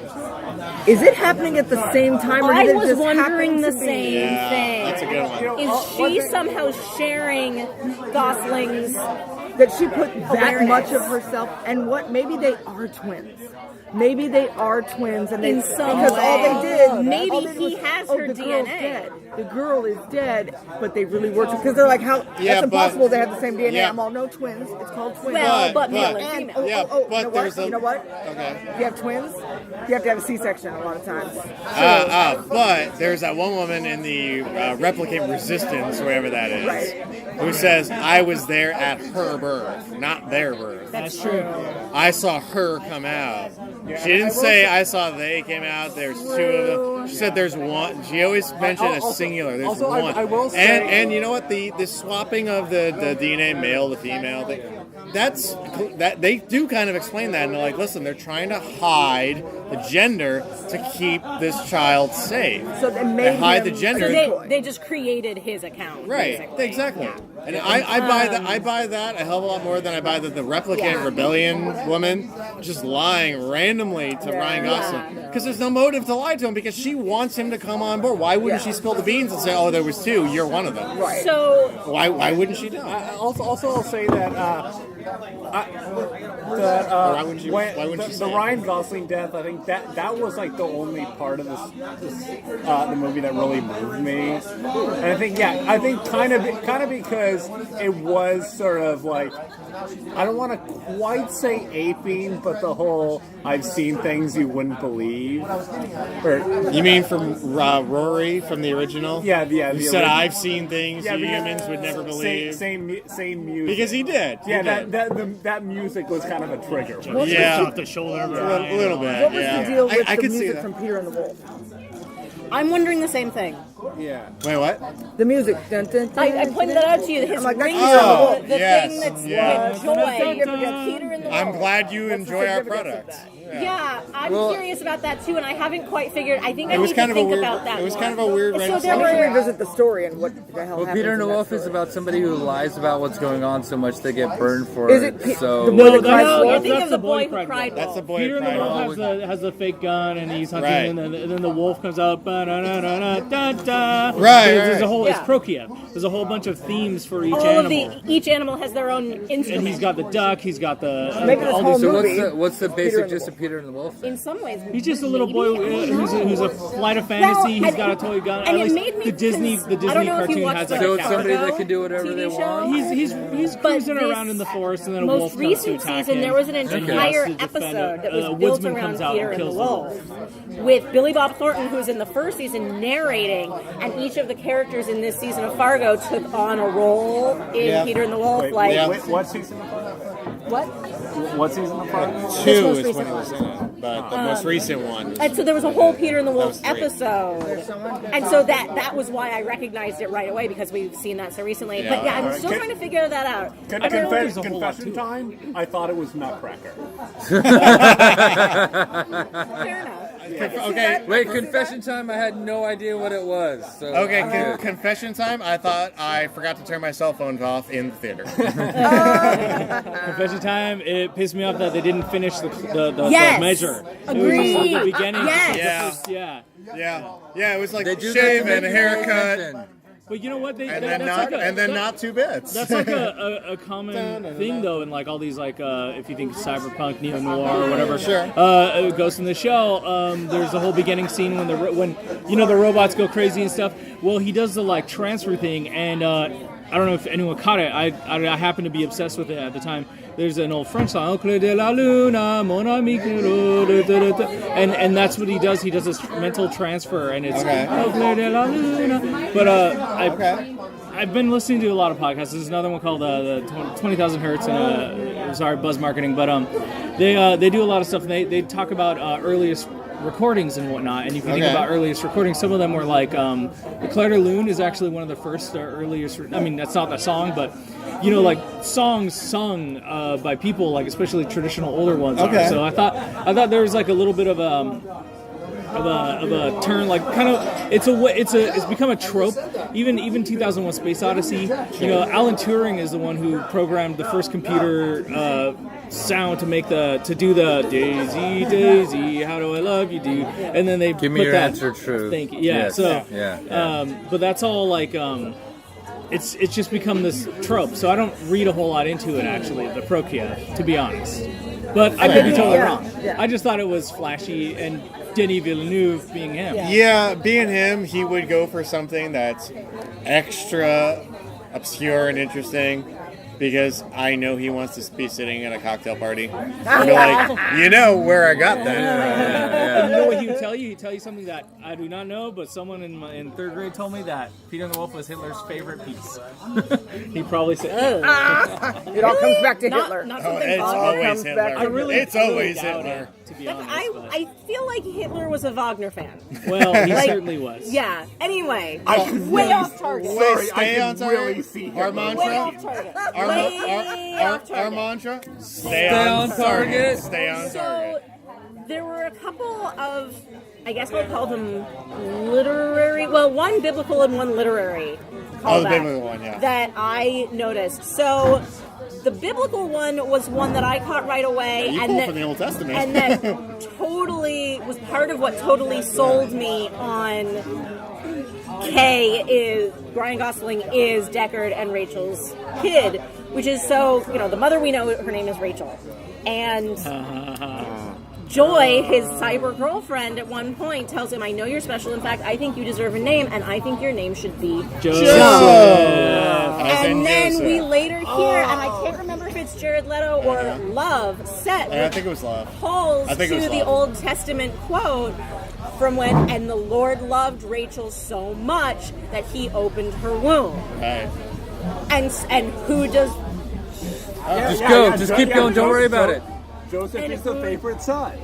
Is it happening at the same time, or I did it was just wondering happen the to be? same thing. That's a good one. Is she somehow sharing Gosling's? That she put that Awareness. much of herself, and what? Maybe they are twins. Maybe they are twins, and they In some because all way. they did. Maybe all they did he was, has oh, her the girl's DNA. dead. The girl is dead, but they really worked because they're like, how? Yeah, that's impossible. but- They have the same DNA. yeah. I'm all no twins. It's called twins. Well, but male but- and And female. Yeah, you but know there's what? a- You know what? Okay. If you have twins, you have to have a C-section a lot of times. But there's that one woman in the replicant resistance, whatever that is, Right. who says, I was there at her birth, not their birth. That's true. I saw her come out. She didn't say I saw they came out. There's two of them. She said there's one. She always mentioned a singular. There's also, one. I will say- and you know what? The swapping of the DNA male to female thing, that they do kind of explain that, and they're like, listen, they're trying to hide the gender to keep this child safe. So they made hide him the gender. a They, decoy. they just created his account. Right, basically. exactly. And I buy that. I buy that a hell of a lot more than I buy that the replicant rebellion woman just lying randomly to Ryan Gosling because there's no motive to lie to him because she wants him to come on board. Why wouldn't she spill the beans and say, "Oh, there was two. You're one of them"? Right. So Why wouldn't she do it? Also, I'll say that Why wouldn't she? when Why wouldn't she the say it? Ryan Gosling death, I think that was like the only part of the movie that really moved me. And I think kind of because it was sort of like, I don't want to quite say aping, but the whole I've seen things you wouldn't believe. Or You mean from Rory from the original? yeah. Who The said original- I've seen things Yeah, you because- humans would never believe? Same music. Because he did. He Yeah, did. that music was kind of a trigger. Yeah. Off the shoulder of a little bit. What was yeah. the deal with I the could see music that. from Peter and the Wolf? I'm wondering the same thing. Yeah. Wait, what? The music. Dun, dun, dun, I pointed that out to you. His I'm like, that's ring Peter and the tone, Wolf. the yes, thing that's yes. joy. Significance. Peter and the I'm Wolf. glad you enjoy our significance of product. that. Yeah, I'm Well- curious about that too, and I haven't quite figured. I think I It was need kind to of a think weird. about that. It was more. kind of a weird. So random there We were- should revisit the story and what the hell Well, happens Peter and the in that Wolf is story. about somebody who lies about what's going on so much they get burned for Is it. it So the boy No, that cried No, wolf? you're thinking That's of the the boy boy who cried cried wolf. That's the wolf. boy. Peter and the cried Wolf wolf. has the fake gun, and he's hunting, Right. and then the wolf comes out. Ba-da-da-da-da-da. Right, There's a right. whole. It's Yeah. Prokiev. There's a whole bunch of themes for each All of animal. each animal has their own And instrument. he's got the duck. He's got the Maybe this all whole these. So movie. what's the Peter basic and the gist of Wolf. Peter and the Wolf? Then? In some ways, He's just a little boy who's a flight of fantasy. He's got a toy gun. And At it least made me the Disney I don't know if you cartoon watched has the like So a it's somebody character. that can do whatever TV they show? want. He's But cruising this around in the forest, and then a wolf most comes to recent attack season, him. there was an And he entire has to defend episode it. that was A built woodsman around comes out Peter and and the kills Wolf, with Billy Bob Thornton, who's in the first season, narrating, and each of the characters in this season of Fargo took on a role in Yeah. Peter and the Wolf. Wait, what season of Fargo? What? What season of Fargo? 2 most is when recent he was in it, but the most recent one. And so there was a whole Peter and the Wolf That was 3. episode, and so that was why I recognized it right away, because we've seen that so recently. Yeah. But yeah, I'm Alright, still trying to figure that out. I don't know. there's a whole lot Confession to it. time. I thought it was Nutcracker. Fair enough. Okay. Wait, confession time. I had no idea what it was. So Okay, good. confession time. I thought I forgot to turn my cell phones off in the theater. Confession time. It pissed me off that they didn't finish the Yes. measure. Agreed. It was just the beginning. Yes. Yeah. Yeah. Yeah, it was like They do shave that to and a make you pay haircut, attention. But you know what? and then not 2 bits. That's like a common thing, though, in like all these like if you think cyberpunk, neo noir, or whatever. Sure. Ghost in the Shell. There's a whole beginning scene when the robots go crazy and stuff. Well, he does the like transfer thing, and I don't know if anyone caught it. I happened to be obsessed with it at the time. There's an old French song, Au clair de la luna, mon ami, and that's what he does. He does this mental transfer, and it's Okay. Au clair de la luna. But I've been listening to a lot of podcasts. There's another one called the 20,000 Hertz, and sorry, Buzz Marketing, but they do a lot of stuff. And they talk about earliest recordings and whatnot. And if you think Okay. about earliest recordings, some of them were like the Clair de Lune is actually one of the first earliest. I mean, that's not the song, but like songs sung by people, like especially traditional older ones. Okay. Are. So I thought there was like a little bit of a turn, like kind of it's become a trope. Even 2001: Space Odyssey. Alan Turing is the one who programmed the first computer sound to do the Daisy Daisy, how do I love you, dude? And then they Give me put your that, answer true. Thank you. Yeah. Yes. So Yeah. but that's all like it's just become this trope. So I don't read a whole lot into it actually, the Procrea, to be honest. But I could be totally wrong. Yeah. I just thought it was flashy, and Denis Villeneuve being him. Yeah, being him, he would go for something that's extra obscure and interesting, because I know he wants to be sitting at a cocktail party and be like, where I got that. And you know what he would tell you? He'd tell you something that I do not know, but someone in third grade told me that Peter and the Wolf was Hitler's favorite piece. He probably said, It all comes back to Hitler. Not Oh, something it's Wagner always comes Hitler. back. It's always doubt Hitler. it, to be Like, honest. but- I feel like Hitler was a Wagner fan. well, he Like, certainly was. Yeah. Anyway, I can way really- off target. Sorry, I stay can on target. really see Our Hitler. Way mantra. off target. Our, Way our, off our, our target. mantra. Stay Stay on on target. Stay on So target. there were a couple of, I guess we'll call them literary. Well, one biblical and one literary. Oh, the callback biblical one, yeah. That I noticed. So the biblical one was one that I caught right away, You and pull that from the Old Testament. and that totally was part of what totally sold me on Ryan Gosling is Deckard and Rachel's kid, which is so, the mother we know, her name is Rachel. And Joy, his cyber girlfriend, at one point tells him, I know you're special. In fact, I think you deserve a name, and I think your name should be Joseph. As in And then Joseph. we later hear, and I can't remember if it's Jared Leto or Love, set I think it was Love. calls I think it to was the Love. Old Testament quote from when, and the Lord loved Rachel so much that he opened her womb. Right. And who does, Just go. Just keep going. Don't worry about it. Joseph And is the favorite son.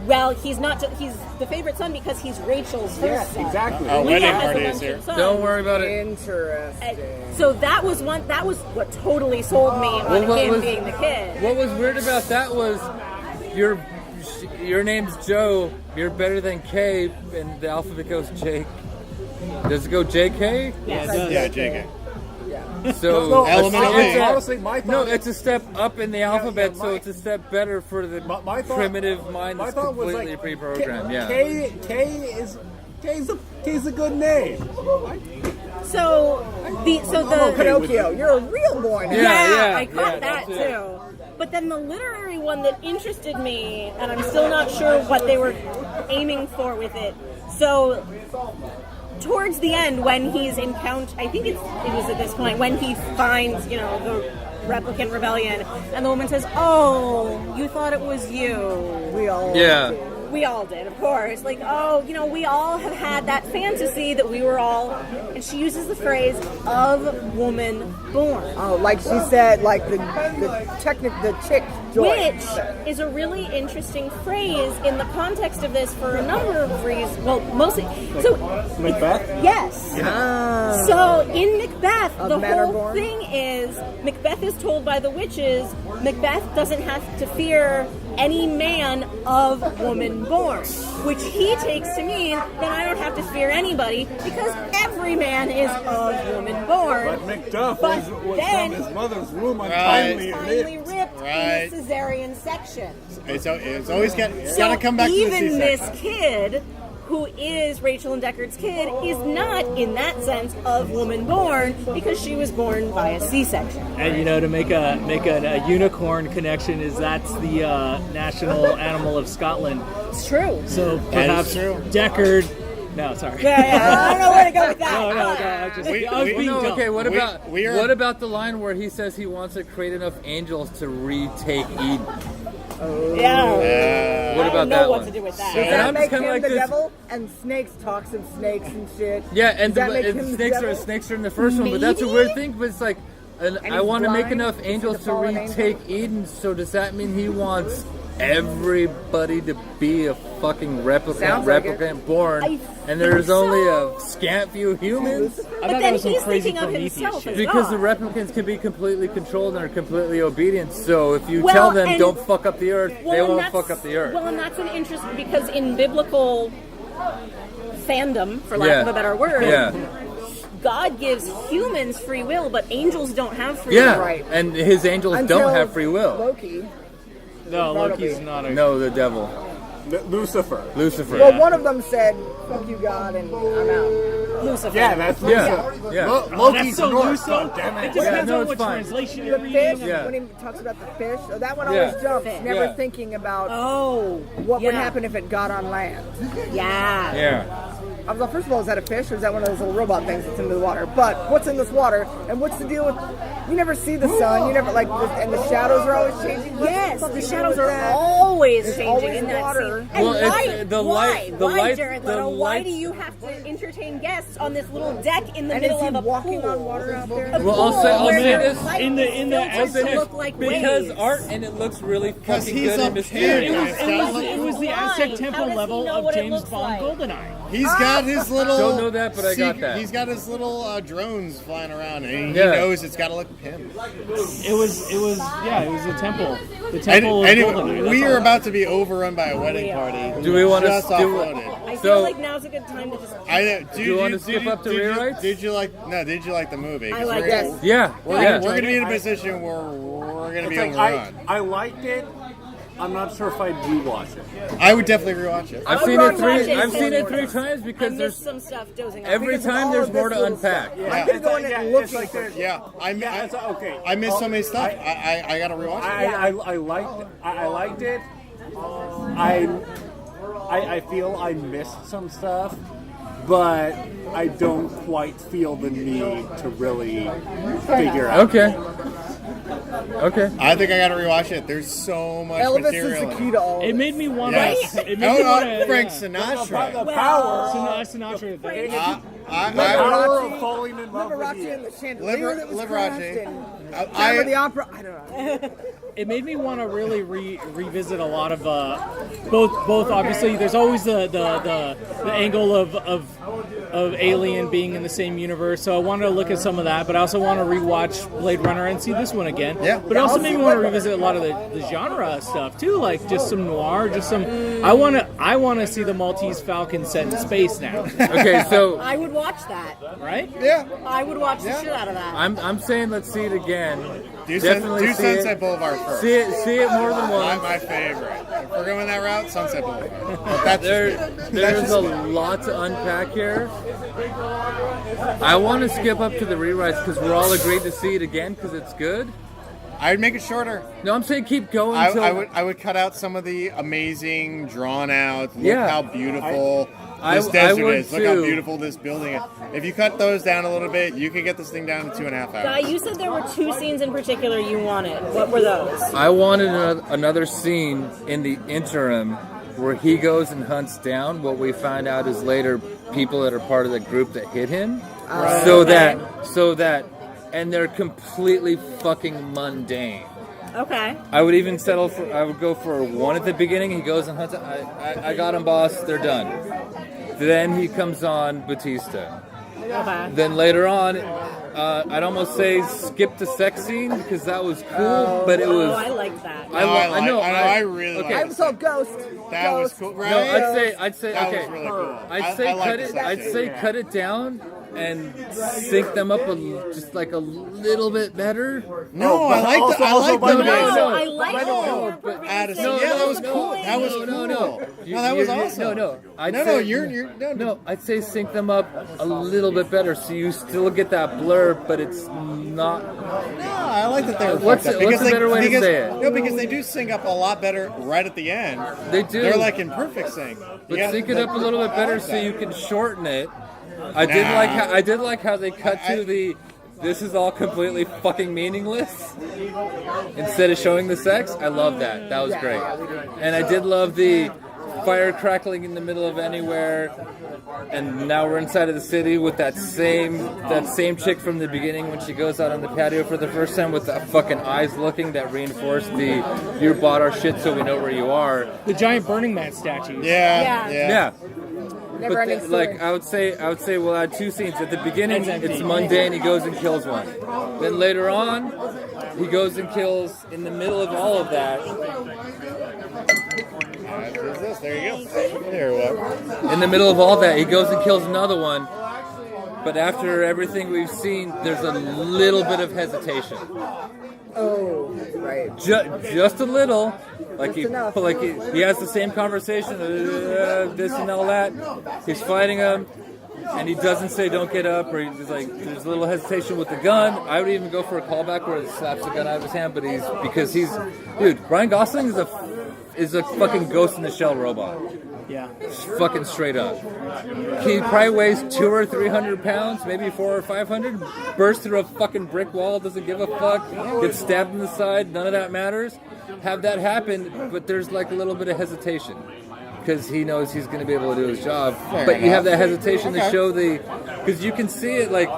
well, he's the favorite son because he's Rachel's first son. Exactly. Oh, Leah wedding has a party bunch is here. of sons. Don't worry about it. Interesting. So that was what totally sold me on Well, what him was- being the kid. What was weird about that was your name's Joe. You're better than K, and the alphabet goes Jake. Does it go JK? Yes. Yeah, JK. So No, Element of it's it. honestly, my thought no, it's a step up in the alphabet, yeah, so it's a step better for the My thought- primitive mind my that's thought was completely like, pre-programmed. Yeah. K's a good name. So the okay with Pinocchio, you're a real boy now. Yeah, I caught that that's it. too. But then the literary one that interested me, and I'm still not sure what they were aiming for with it. So towards the end, when he's encountered, I think it was at this point when he finds, the replicant rebellion, and the woman says, "Oh, you thought it was you." We all We all did, of course. Like, we all have had that fantasy that we were all, and she uses the phrase "of woman born." Oh, like she said, like the chick Joy. Which is a really interesting phrase in the context of this for a number of reasons. Well, mostly. So Macbeth? Yes. So in Macbeth, the whole born? thing is Macbeth is told by the witches Macbeth doesn't have to fear any man of woman born, which he takes to mean that I don't have to fear anybody because every man is of woman born. But Macduff But was then- from his mother's womb Finally untimely ripped Right. in the cesarean section. It's always got So to come back to the even this C-section. kid, who is Rachel and Deckard's kid, is not, in that sense, of woman born because she was born by a C-section. And to make a unicorn connection is that's the national animal of Scotland. It's true. So That is perhaps true. Deckard. No, sorry. Yeah, I don't know where to go with that. No, I was being No, dumb. okay. What we are- what about the line where he says he wants to create enough angels to retake Eden? Yeah. What I about don't know that what one? to do with Does that. And that I'm make kinda him like the this- devil? And snakes talks and snakes and shit. Yeah, and Does that make him the snakes devil? are in the first one, but that's a Maybe? weird thing. But it's like, and I he's want to make blind? enough Is he angels the to fallen retake Eden. So does that mean he wants everybody to be a fucking Sounds like it. replicant born, I and there's think only so. a scant few humans? I But thought that then was some he's crazy thinking of Prometheus himself shit. as Because the God. replicants can be completely controlled and are completely obedient. So if you Well, tell them and- don't fuck up the earth, they and won't that's- fuck up the earth. Well, and that's an interest because in biblical fandom, for lack of a better word, Yeah. God gives humans free will, but angels don't have free Yeah, will. Right. and his angels Until don't have free will. Loki. No, Loki's not a. No, the devil, Lucifer. Lucifer. Well, one of them said, "Fuck you, God," and I'm out. Lucifer. Yeah, that's Lucifer. Yeah, yeah. Loki's Oh, that's so Norse, loose, though. goddammit. It depends no, on it's what fine. translation The you're fish, reading. Yeah. when he talks about the fish, that one Yeah. always jumps, never Yeah. thinking about Oh. what would yeah. happen if it got on land. Yeah. Yeah. I was like, first of all, is that a fish or is that one of those little robot things that's in the water? But what's in this water and what's the deal with? You never see the sun. You never and the shadows are always changing. What's Yes, fucking the deal shadows with are that? always There's changing always in that water. scene. And Well, it's why? the why? light- the why, light- Jared the Leto? Why light- do you have to entertain guests on this little deck in the And middle is he of a walking pool? on water out there? A Well, pool I'll where say your this. light In the- in the is filtered to Aztec- look like Because waves. art and it looks really Because fucking he's good a and pig. mysterious. It was the Aztec Blind. Temple How does he level know of what it James looks Bond like? GoldenEye. He's got his little. Don't know that, but I got that. He's got his little drones flying around, and he Yeah. knows it's got to look him. It was a temple. The temple of Anyway, GoldenEye. we that's are all. about to be overrun by a wedding party. Do we want to Just do? offloaded. I So- feel like now's a good time to just. Do you wanna skip up to rewrites? Did you like the movie? 'Cause I like we're- it. Yeah, We're yeah. going to be in a position where we're going to be It's like, overrun. I liked it. I'm not sure if I'd rewatch it. I would definitely rewatch it. I've I'll seen it rewatch three. it I've seen it for 3 sure. times I because missed there's some stuff dozing off. every Because of time all there's of more this to little unpack. stuff. Yeah. I'm gonna go in Yeah, and it's look like for there's- Yeah, it's okay. I missed so many stuff. I got to rewatch it. I liked it. I feel I missed some stuff, but I don't quite feel the need to really figure out. Okay. Okay. I think I got to rewatch it. There's so much Elvis is material. the key to all. It made me want Yes. to. It made me want to. Frank The Sinatra. power, Sinatra. the I, power of falling in love with Liberace and you. the chandelier that was crashed Liberace. and Phantom of the Opera. I don't know. It made me want to really revisit a lot of both. Obviously, there's always the angle of Alien being in the same universe. So I wanted to look at some of that, but I also want to rewatch Blade Runner and see this one again. Yeah. But it also made me want to revisit a lot of the genre stuff too, like just some noir, just some. I want to see the Maltese Falcon set in space now, Okay. So I would watch that. right? Yeah. I would watch the shit out of that. I'm saying let's see it again. Do Definitely see Sunset it. Boulevard first. See it more than once. My favorite. If we're going that route, Sunset Boulevard. But that's There's a lot to unpack here. I want to skip up to the rewrites because we're all agreed to see it again because it's good. I'd make it shorter. No, I'm saying keep going. I would cut out some of the amazing, drawn out. Look how beautiful this I desert would is. Look how too. beautiful this building is. If you cut those down a little bit, you could get this thing down to 2.5 Guy, hours. you said there were 2 scenes in particular you wanted. What were those? I wanted another scene in the interim where he goes and hunts down what we find out is later people that are part of the group that hit him. So that, and they're completely fucking mundane. Okay. I would even I would go for one at the beginning. He goes and hunts. I got him, boss. They're done. Then he comes on Batista. Okay. Then later on, I'd almost say skip the sex scene because that was cool, but it was. Oh, I like that. I really okay. like I saw Ghost. That was cool, right? No, I'd say That okay. was really cool. I'd say I like cut the it. sex I'd scene. say cut it down and sync them up just like a little bit better. No, I like the. I like by the. the way, I like no, it. but Addison, No, that was no, cool. no, That was cool. No, that was awesome. No, I'd say sync them up a little bit better so you still get that blur, but it's not. No, I like that they were. What's fucked up a because better way to because- say it? No, because they do sync up a lot better right at the end. They do. They're like in perfect sync. But Yeah, sync it up a little bit I better like so that. you can shorten it. I did like how they cut to the. This is all completely fucking meaningless. Instead of showing the sex, I love that. That was great. And I did love the fire crackling in the middle of anywhere. And now we're inside of the city with that same chick from the beginning when she goes out on the patio for the first time with the fucking eyes looking that reinforce the you bought our shit so we know where you are. The giant Burning Man statues. Yeah. Yeah. Never But ending like story. I would say we'll add 2 scenes. At the beginning, It's empty. it's mundane. He goes and kills one. Then later on, he goes and kills in the middle of all of that. There you go. There we go. In the middle of all that, he goes and kills another one. But after everything we've seen, there's a little bit of hesitation. Oh, right. Just a little. Like enough. he has the same conversation, this and all that. He's fighting him, and he doesn't say "don't get up," or he's like, there's a little hesitation with the gun. I would even go for a callback where he slaps the gun out of his hand, but dude. Ryan Gosling is a fucking Ghost in the Shell robot. Yeah. Fucking straight up. He probably weighs 200 or 300 pounds, maybe 400 or 500. Bursts through a fucking brick wall, doesn't give a fuck. Gets stabbed in the side, none of that matters. Have that happen, but there's like a little bit of hesitation because he knows he's going to be able to do his job. But you have that hesitation to show because you can see it like.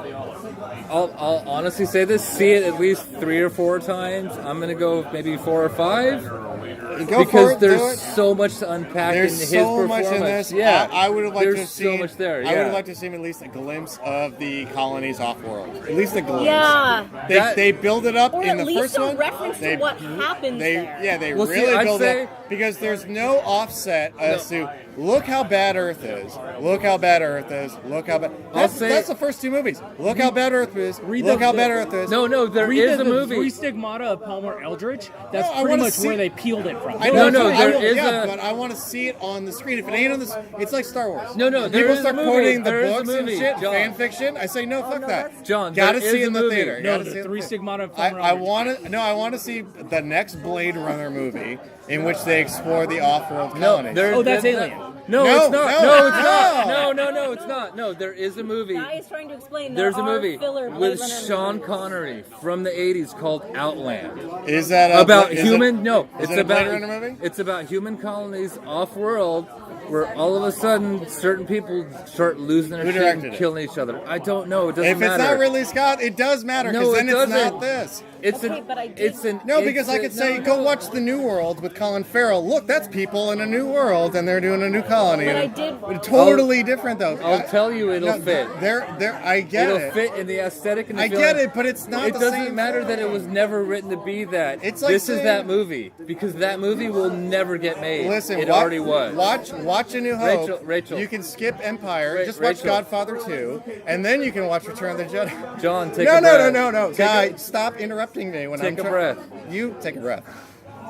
I'll honestly say this: see it at least 3 or 4 times. I'm going to go maybe 4 or 5. Because there's so much to unpack in his so performance. much in this. Yeah, I would have liked to have so seen. much there. Yeah. I would have liked to have seen at least a glimpse of the colonies off-world. At least a glimpse. Yeah. They build it up Or in at the least first a one. reference to what happens there. Yeah, they Well, see, really I'd build say- it up because there's no offset as to look how bad Earth is. Look how bad Earth is. Look how bad. That's the first 2 movies. Look how bad Earth is. Look how bad Earth is. No, there Read is the a movie. Three Stigmata of Palmer Eldritch. That's No, I pretty wanna much see- where they peeled it from. I know, No, there is but I want to see it on the screen. If it ain't on this, it's like Star Wars. No, there People is a start movie. quoting the There is a books and movie, shit, John. fan fiction. I say no, fuck that. John, gotta there see is it in a the movie. theater. No, Gotta see the it. Three Stigmata of Palmer I Eldritch. want to see the next Blade Runner movie in which they explore the off-world No, colonies. Oh, that's Alien. No, No, it's not. no, No, it's no. not. No, it's not. No, there is a movie. Guy is trying to explain There's there a are movie filler Blade with Runner Sean movies. Connery from the 80s called Outland. Is that About is human? It, no, is it's it a about Blade Runner movie? It's about human colonies off-world where all of a sudden certain people start losing their Who shit directed and it? killing each other. I don't know. It doesn't If matter. it's not Ridley Scott, it does matter because No, then it it's doesn't. not this. It's Okay, an. but I did- It's an. No, it's because I a- could say, no, go no. watch The New World with Colin Farrell. Look, that's people in a new world, and they're doing a new colony. But I And- did- but totally different, though. I'll tell you, it'll fit. I get It'll it. fit in the aesthetic and the I feeling. get it, but it's not It the doesn't same matter thing. that it was never written to be that. It's like this is saying- that movie because that movie will never get made. Listen, it watch, already was. Watch A New Hope. Rachel. You can skip Empire. Just watch Rachel. Godfather 2, and then you can watch Return of the Jedi. John, take no, a breath. no. Take Guy, a- stop interrupting me when Take I'm a breath. You take a breath.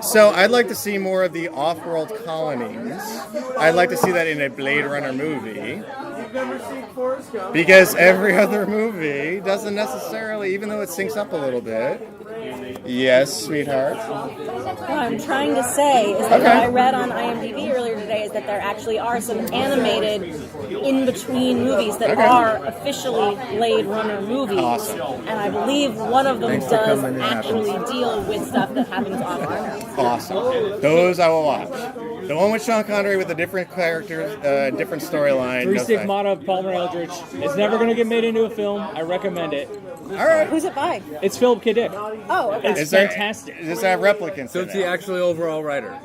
So I'd like to see more of the off-world colonies. I'd like to see that in a Blade Runner movie. Because every other movie doesn't necessarily, even though it syncs up a little bit, Yes, sweetheart. What I'm trying to say is that what I read on IMDb earlier today is that there actually are some animated in-between movies that are officially Blade Runner movies. Awesome. And I believe one of them Thanks for does coming in, actually deal with stuff that happens off camera. Awesome. Those I will watch. The one with Sean Connery with the different characters, different storyline. Three no Stigmata of Palmer Eldritch. It's never going to get made into a film. I recommend it. All right. Who's it by? It's Philip K. Dick. Oh, okay. It's Is there- fantastic. Does it have replicants? So in it's it? the actual overall writer.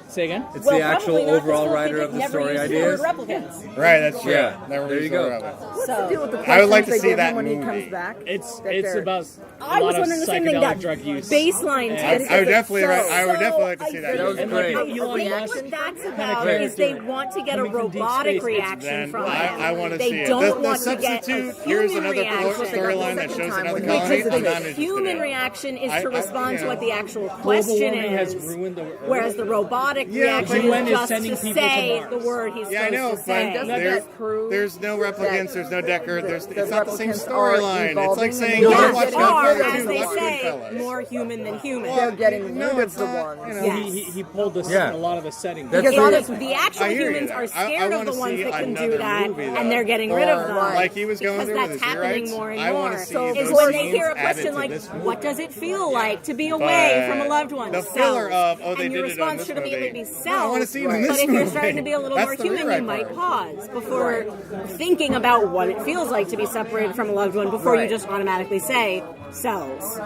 Say again? It's Well, the actual probably not, 'cause overall Philip K. writer Dick of the never story used the ideas. word replicants. Right, that's true. Yeah, Never there you used go. the replicants. So Deal with the I would like questions to they see give that him when he movie. comes back. It's that it's they're- about I a was lot of wondering the same thing. psychedelic That drug use. baseline test. I would definitely, So- I would definitely like to see that. That was movie. great. Like Elon I Musk think that's kind about of is they character want to get a coming from deep robotic space. reaction Then from it. I want to They see it. don't The want to get a substitute. Here's human another reaction. storyline that shows another Which colony. is the I'm not interested Human in. reaction is to I- respond to yeah. what the actual Global question warming has is, ruined the whereas the robotic Yeah, reaction but- UN is is just sending to people to say Mars. the word he's Yeah, I know, supposed to say. but Doesn't that prove there's no replicants, there's no Deckard, the it's not the same replicants are storyline. It's evolving like and saying, they're go Yes, watch they are, Godfather as 2, they watch say, Goodfellas. more human than human. they're getting no, rid of it's the not, ones? you know. Yes. He pulled this Yeah. a lot of the settings. That's Because true. the actual I hear you humans there. are I scared of wanna the ones see that can do another that, movie, though. and they're getting rid of them. Like he was going because through with that's his happening rewrites. more and I more. wanna see Is those when they hear a scenes added question to like, this movie. "What does it feel like to be away from a loved one?" The filler Self. of, they and your did it on response this should immediately movie. be No, I self. wanna see it in this But if you're movie. starting to be a little That's more the human, you rewrite might part. pause before thinking about what it feels like to be separated from a loved one before you just automatically say cells.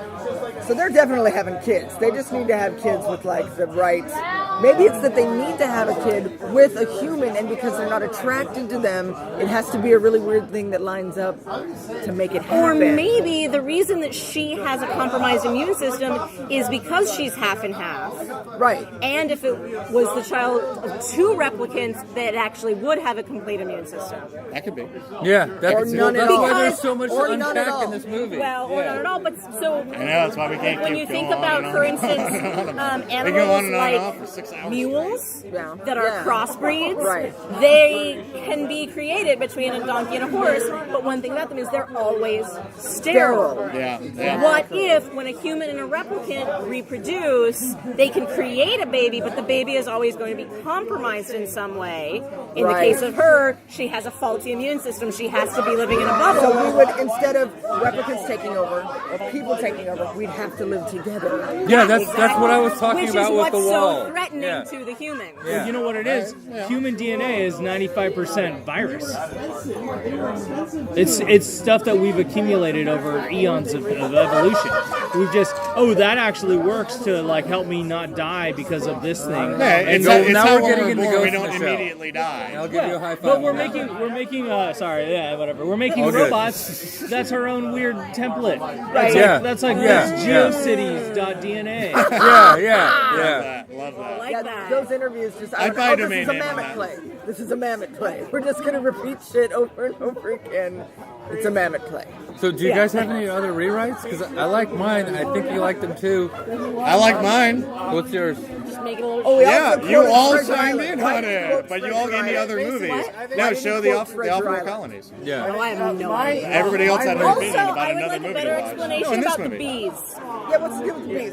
So they're definitely having kids. They just need to have kids with like the right. Maybe it's that they need to have a kid with a human, and because they're not attracted to them, it has to be a really weird thing that lines up to make it happen. Or maybe the reason that she has a compromised immune system is because she's half and half. Right. And if it was the child of two replicants, that actually would have a complete immune system. That could be. Yeah, Or that's none at why all. there's so much Or to none at unpack in all. this movie. Well, or not at all, but so I know, that's why we can't when keep you think going about, on and for on. instance, We go on animals and on and on for like 6 hours. mules Yeah. that are Yeah. crossbreeds, Right. they can be created between a donkey and a horse, but one thing about them is they're always sterile. Yeah, yeah. What if, when a human and a replicant reproduce, they can create a baby, but the baby is always going to be compromised in some way? In the Right. case of her, she has a faulty immune system. She has to be living in a bubble. So we would, instead of replicants taking over or people taking over, we'd have to live together. Yeah, that's what I was talking Which about is with the what's wall. so threatening Yeah. to the human. Yeah. You know what it is? Human DNA is 95% virus. It's stuff that we've accumulated over eons of evolution. We've just, that actually works to like help me not die because of this thing. Yeah, And it's, so it's now how we're when getting we're into born, we Ghost in don't the Shell. immediately die. I'll give you a high five. But we're on that. making we're making Oh, good. robots. That's our own weird template. That's Yeah. like, that's like Yeah. this Yeah. GeoCities.dna. Yeah. Love that. Like Yeah, that. those interviews just. I'd buy a this domain is a name on mammoth that. play. This is a mammoth play. We're just gonna repeat shit over and over again. It's a mammoth play. So do you guys have any other rewrites? Because I like mine. I think you like them too. I like mine. What's yours? Just make it a little. Oh, we Yeah, also you quoted all Treasure signed Island. in Why on did you it, quote but you Treasure all gave me Island? other movies. What? No, Why show did the you quote Alpha Treasure Island? colonies. Yeah. Oh, I have no idea. Everybody else had an Also, opinion about I would another like a movie better to watch. explanation No, in this about the movie. bees. Yeah, what's the deal with the bees?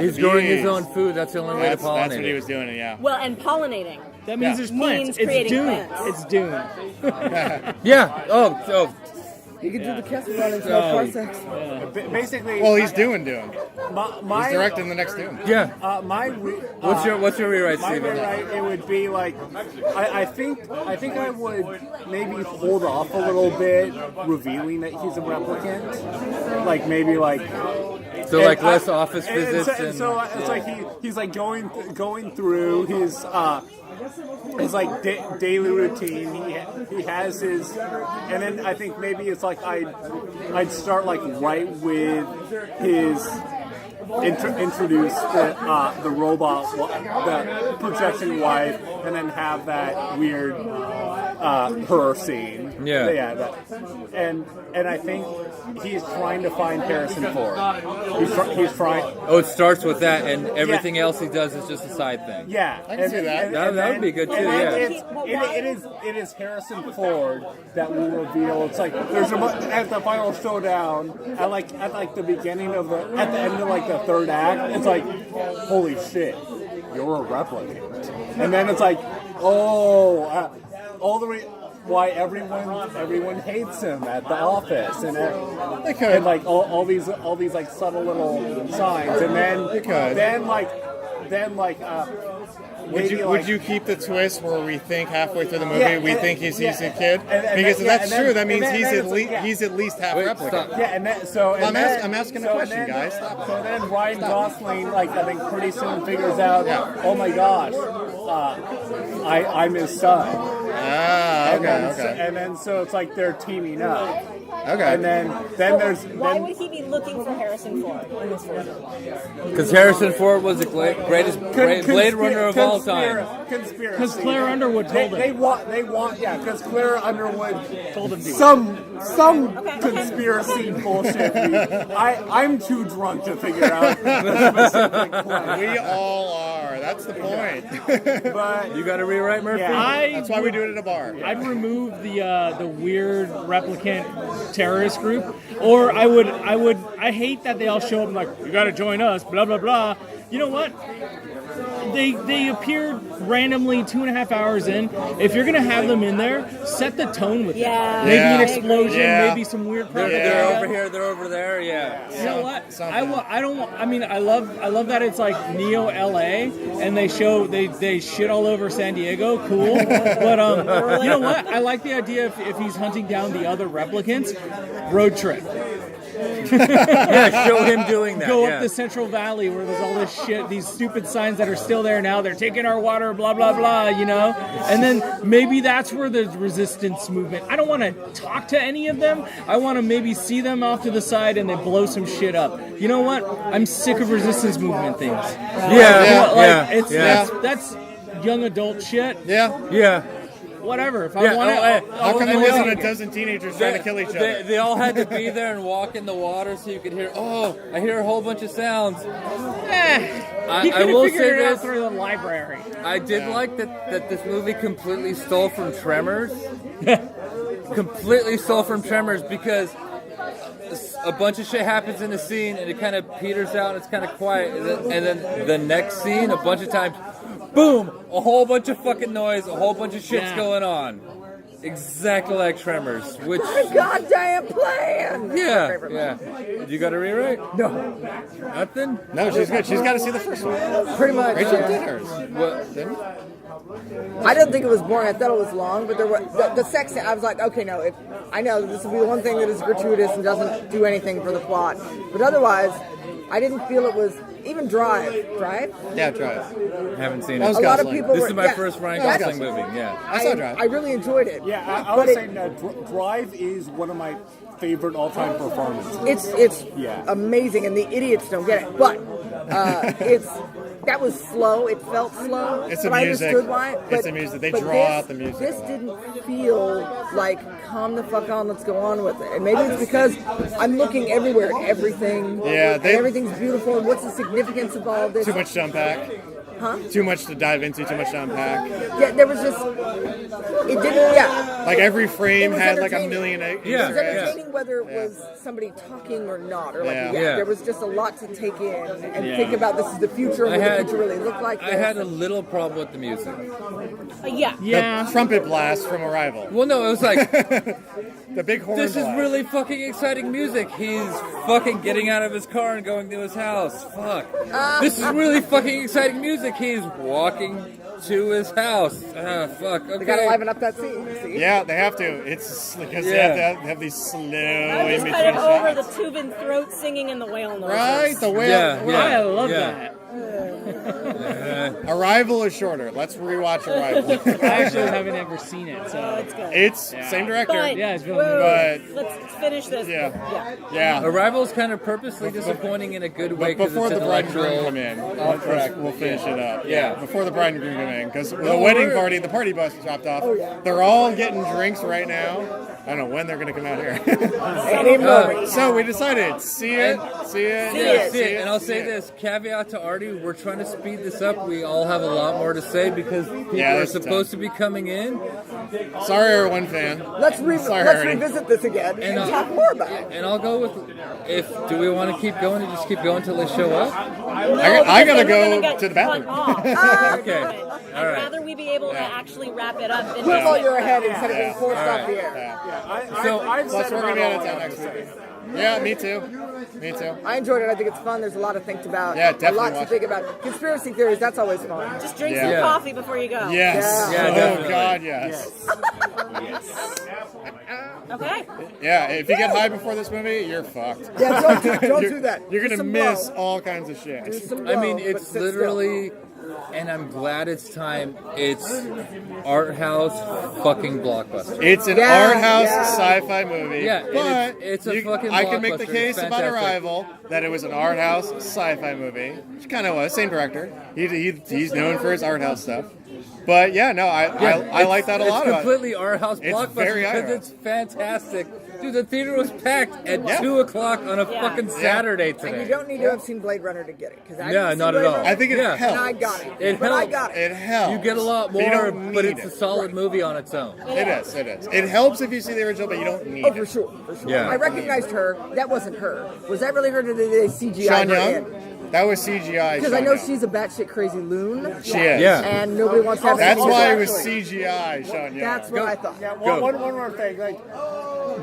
He's the growing his bees. own food. That's the only way to That's pollinate. what he was doing, yeah. Well, and pollinating. That means Yeah. there's plants. Means creating It's Dune. plants. It's Dune. Yeah. Oh. You could do the Kessel Run in 12 parsecs. Basically, Well, he's doing. my He's directing the next Dune. Yeah. What's your rewrite, My Steven? rewrite, it would be like, I think I would maybe hold off a little bit, revealing that he's a replicant. Like maybe like. So like less office visits and so it's like he's like going through his like daily routine. He has his, and then I think maybe it's like I'd start like right with his. Introduce the robot, the projection wife, and then have that weird her scene. Yeah. And I think he's trying to find Harrison Ford. He's trying. Oh, it starts with that, and everything else he does is just a side thing. Yeah, I can see that. That would be good too. And Yeah. it is Harrison Ford that will reveal. It's like there's at the final showdown at the beginning of at the end of like the third act. It's like, holy shit, you're a replicant, and then it's like, all the way. Why everyone hates him at the office and like all these like subtle little signs, and then Would you keep the twist where we think halfway through the movie he's a kid? And Because then- if that's and true, then- that means and then he's at least half Wait, replicant. stop. Yeah, and then so and I'm then, asking a so question, and then, guys. Stop. So then Ryan Gosling, like I think pretty soon figures out, oh my gosh, I'm his son. Ah, okay. And then so it's like they're teaming up. Okay. And then there's Why would he be looking for Harrison Ford in this movie? Because Harrison Ford was the greatest Blade Runner of all time. Conspiracy. Because Claire Underwood told him. They want, yeah, because Claire Underwood Told him to. some conspiracy bullshit. I'm too drunk to figure out the specific plan. We all are. That's the point. But You got to rewrite Murphy. Yeah. That's why we do it at a bar. I'd remove the weird replicant terrorist group, or I hate that they all show up and like, you got to join us, blah blah blah. You know what? They appeared randomly 2.5 hours in. If you're gonna have them in there, set the tone with Yeah. them. Maybe an Yeah. explosion, Yeah. maybe some weird They're propaganda. over here. They're over there. Yeah. You know what? Something. I love that it's like Neo LA and they shit all over San Diego. Cool. But you know what? I like the idea if he's hunting down the other replicants, road trip. Yeah. Show him doing that. Go yeah. up the Central Valley where there's all this shit, these stupid signs that are still there now. They're taking our water, blah blah blah. You know, and then maybe that's where the resistance movement. I don't want to talk to any of them. I want to maybe see them off to the side and they blow some shit up. You know what? I'm sick of resistance movement things. That's young adult shit. Yeah. Yeah. Whatever. If Yeah, I want it, How come there I'll wasn't go. a dozen teenagers trying to kill each other? They all had to be there and walk in the water so you could hear. Oh, I hear a whole bunch of sounds. He I could have will figured say it out this. through the library. I did like that this movie completely stole from Tremors. Completely stole from Tremors because a bunch of shit happens in the scene and it kind of peters out and it's kind of quiet. And then the next scene, a bunch of times, boom, a whole bunch of fucking noise, a whole bunch of shit's Yeah. going on. Exactly like Tremors, which... Goddamn plan! Yeah. You got to rewrite? No, Nothing? No, she's good. She's got to see the first one. pretty much. Rachel yeah. did hers. What? I didn't think it was boring. I thought it was long, but there were the sex scene. I was like, okay, no, I know this will be the one thing that is gratuitous and doesn't do anything for the plot. But otherwise, I didn't feel it was even Drive. Yeah, try it. Haven't seen That it. was A lot of Gosling. people This were. is my yeah, first Ryan that's- Gosling movie, yeah. I saw Drive. I really enjoyed it. yeah, I But was it- saying Drive is one of my favorite all-time performances. It's Yeah. amazing, and the idiots don't get it. But that was slow. It felt slow. It's the but music. I understood why. It's the music. They but draw this- out the music This a lot. didn't feel like calm the fuck on. Let's go on with it. And maybe it's because I'm looking everywhere at everything. Yeah, and they- everything's beautiful. And what's the significance of all of this? Too much to unpack. Huh? Too much to dive into. Too much to unpack. Yeah, there was just. It didn't. Yeah. Like every frame It was had like a entertaining. million. It Yeah, was yeah. entertaining whether it was somebody talking or not, or like Yeah. yeah, Yeah. there was just a lot to take in and Yeah. think about. This is the future. What the future really look like. I had a little problem with the music. Yeah. Yeah. The trumpet blast from Arrival. Well, no, it was like, The big horn this is blast. really fucking exciting music. He's fucking getting out of his car and going to his house. Fuck. This is really fucking exciting music. He's walking to his house. Fuck. Okay. They gotta liven up that scene. See? Yeah, they have to. It's because Yeah. they have to have these slow I was in just between kind of over the shots. tubing throat singing and the whale noises. Right, the whale. Yeah, well, yeah. I love Yeah. that. Okay. Arrival is shorter. Let's rewatch Arrival. I actually haven't ever seen it, so It's good. It's same director. But, Yeah, it's really whoa, good. let's finish this. Yeah. Arrival is kind of purposely disappointing in a good way But because before it's the bride and groom intellectual. come in, we'll finish it up. Yeah. Before the bride and groom come in, because the wedding party, the party bus dropped off. They're all getting drinks right now. I don't know when they're going to come out here. So we decided, see it. And I'll say this, caveat to Artie, we're trying to speed this up. We all have a lot more to say because people are that's supposed to be coming in. Sorry, you're one fan. Let's Artie. revisit this again and talk more about it. And I'll go with, do we want to keep going and just keep going until they show up? I got to go to the bathroom. Okay. I'd rather we be able to actually wrap it up. While you're ahead instead of being forced off the air. I've Plus, said we're going to be about out of all town I next have to week. say. Yeah, me too. I enjoyed it. I think it's fun. There's a lot to think about. Yeah, a definitely lot to watch think about. Conspiracy theories, that's always fun. Just drink Yeah. some coffee before you go. Yes. Yeah, oh, definitely. God, yes. Okay. Yeah, if you get high before this movie, you're fucked. Yeah, don't do that. You're Do going to some miss blow. all kinds of shit. Do some I mean, blow, it's but sit literally, and I'm glad it's time, it's art house fucking blockbuster. It's an Yeah, art house yeah. sci-fi movie. Yeah, and but it's a fucking I can make the blockbuster. case It's about fantastic. Arrival that it was an art house sci-fi movie, which kind of was. Same director. He's known for his art house stuff. But yeah, no, I like that a lot. It's completely art house It's blockbuster very art because house. it's fantastic. Dude, the theater was packed at 2 o'clock on a fucking Saturday And you today. don't need to have seen Blade Runner to get it. 'Cause I Yeah, haven't seen not at Blade all. Runner, I think it Yeah. helps. And I got it. It but I helps. got it. It helps. You get a lot But you more, don't but need it's a it. solid movie on its own. It is. It helps if you see the original, but you don't need Oh, it. for sure. Yeah. I recognized her. That wasn't her. Was that really her? Did they CGI Sean her Young? in? That was CGI. Because I Sean know Young. she's a batshit crazy loon. She is. Yeah. And nobody wants to have That's sequels, why it was actually. CGI, Sean Young. That's what I thought. Yeah, one more thing, like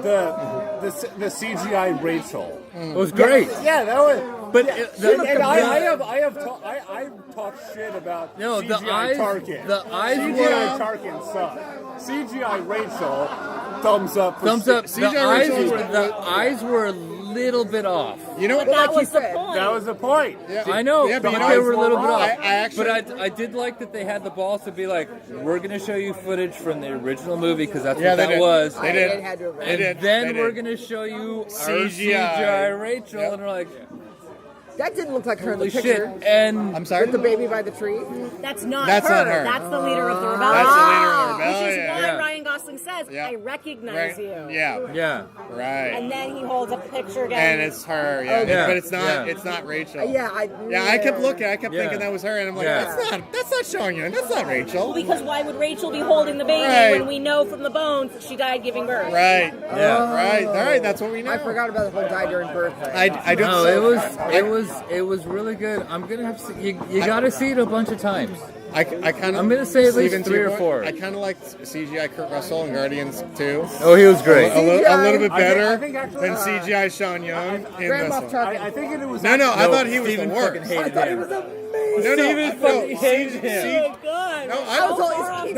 the CGI Rachel. It was great. Yeah, that was. But And I talked shit about No, CGI the eyes- Tarkin. the eyes CGI were- Tarkin sucked. CGI Rachel, thumbs up. For thumbs up. CGI The eyes were a little bit off. You know what? That like was you the said. point. That was the point. I know, Yeah, but but you know, they were a little bit off. I actually- but I did like that they had the balls to be like, we're going to show you footage from the original movie because that's Yeah, what they that did. was. They did. It had to have been. They And did. then They we're did. going to show you our CGI. CGI Rachel, Yep. and we're like, That didn't look like her in the holy shit. picture. And I'm sorry. With the baby by the tree. That's not That's her. not her. That's the leader of the rebellion. That's the leader of the Which is rebellion. why Yeah. Ryan Gosling says, Yeah. I recognize Right. you. Yeah. yeah. Right. And then he holds up the picture again. And it's her. Yeah. Yeah. But it's not. Yeah. It's not Rachel. Yeah, I kept looking. I kept Yeah. thinking that was her, and I'm like, Yeah. that's not Sean Young. That's not Rachel. Because why would Rachel be holding the baby Right. when we know from the bones that she died giving birth? Right. Yeah. Right. All right. That's what we know. I forgot about the whole die during birth thing. I don't. No, it was really good. I'm gonna have to see, you got to see it a bunch of times. I kind of. I'm gonna say at least 3 or 4. I kind of liked CGI Kurt Russell in Guardians too. Oh, he was great. A little bit I better think actually, than CGI Sean Young in Grand this Moff one. Tarkin. I think it was. No, I thought he was Steven the fucking worst. hated I thought it him. was amazing. Steven fucking hated him. Oh, God. No, I was always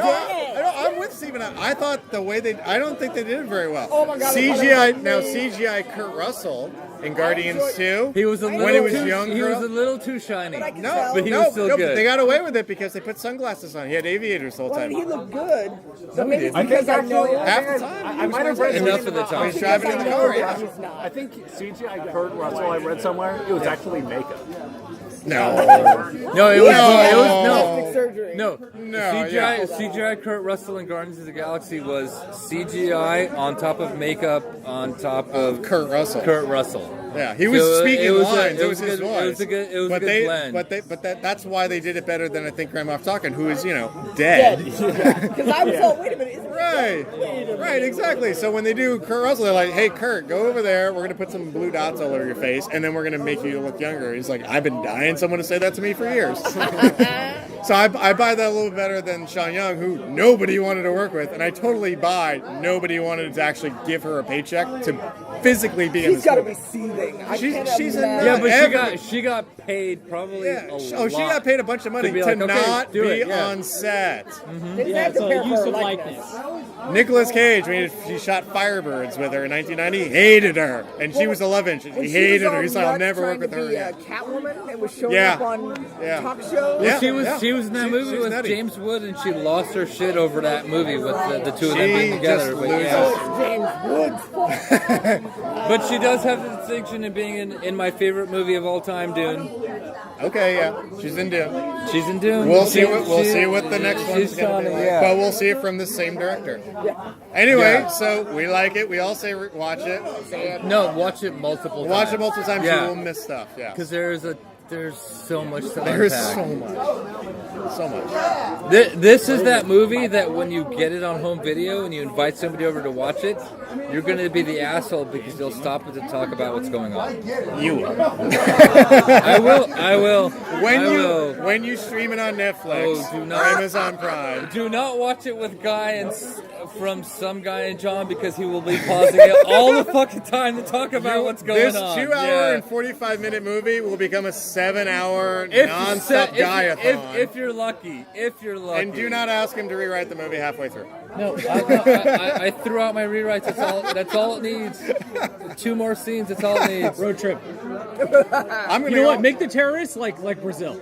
I'm with Steven. I thought the way I don't think they did it very well. Oh my God, CGI Kurt Russell in Guardians 2. He was a when little he was too, younger. He was a little too shiny. No, but he was still but good. they got away with it because they put sunglasses on. He had aviators the whole Well, time. he looked good. So maybe it's I because think I know actually, him. Half the time. I might have read Enough something of the about- time. He's driving in the car. Yeah. He's not. I think CGI Kurt Russell. I read somewhere it was actually makeup. No. No, it was Plastic surgery. no. CGI yeah. CGI Kurt Russell in Guardians of the Galaxy was CGI on top of makeup on top of Kurt Russell. Kurt Russell. Yeah, he was So, speaking it was lines. a- It was his good- voice. It was a good. It was but a good blend. that's why they did it better than I think Grand Moff Tarkin, who is dead. Because I was all, wait a minute. Right, exactly. So when they do Kurt Russell, they're like, "Hey, Kurt, go over there. We're gonna put some blue dots all over your face, and then we're gonna make you look younger." He's like, "I've been dying someone to say that to me for years." So I buy that a little better than Sean Young, who nobody wanted to work with, and I totally buy nobody wanted to actually give her a paycheck to physically be in She's this got to movie. be seething. I She's- can't she's a imagine. yeah, but every- she got paid probably Yeah. a lot. Oh, she got paid a bunch of money To be to like, okay, not do be it, yeah. on set. They didn't Yeah, have to so pay her use for of likeness. likeness. Nicolas Cage, when he shot Firebirds with her in 1990, hated her, and she was 11. He hated her. He said, "I'll never work with her again." Catwoman and was showing Yeah. up on Yeah. talk shows. Yeah. She was in that movie was with nutty. James Wood, and she lost her shit over that movie with the two of them She being together. just But, loses. yeah. James Woods. But she does have the distinction of being in my favorite movie of all time, Dune. Okay, yeah, she's in Dune. She's in Dune. We'll see what the next one's She's gonna be. kinda, yeah. But we'll see it from the same director. Anyway, Yeah. so we like it. We all say watch it. No, watch it multiple times. Watch it multiple times. Yeah. You will miss stuff. Yeah. Because there's so much to There's unpack. so much. So much. This is that movie that when you get it on home video and you invite somebody over to watch it, you're going to be the asshole because you'll stop it to talk about what's going on. You will. I will. When you stream it on Netflix Oh, do or not. Amazon Prime. Do not watch it with Guy and from some guy and John because he will be pausing it all the fucking time to talk about what's going This on. 2-hour and 45-minute movie will become a 7-hour non-stop Guy-a-thon. If you're lucky. And do not ask him to rewrite the movie halfway through. No, I threw out my rewrites. That's all it needs. 2 more scenes. That's all it needs. Road trip. I'm gonna You know what? Make the terrorists like Brazil.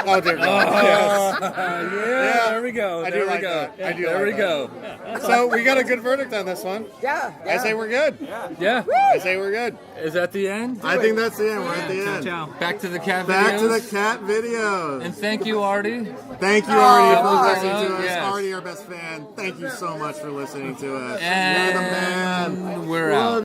Oh, dear God. Yes. Yeah, there we go. I There do we like go. that. I do There like we that. go. So we got a good verdict on this one. Yeah. I say we're good. Yeah. I say we're good. Is that the end? I think that's the end. We're at the end. Ciao. Back to the cat Back videos. to the cat videos. And thank you, Artie. Thank you, Artie, for bye. listening to us. Yes. Artie, our best fan. Thank you so much for listening to us. And You're the man. we're out.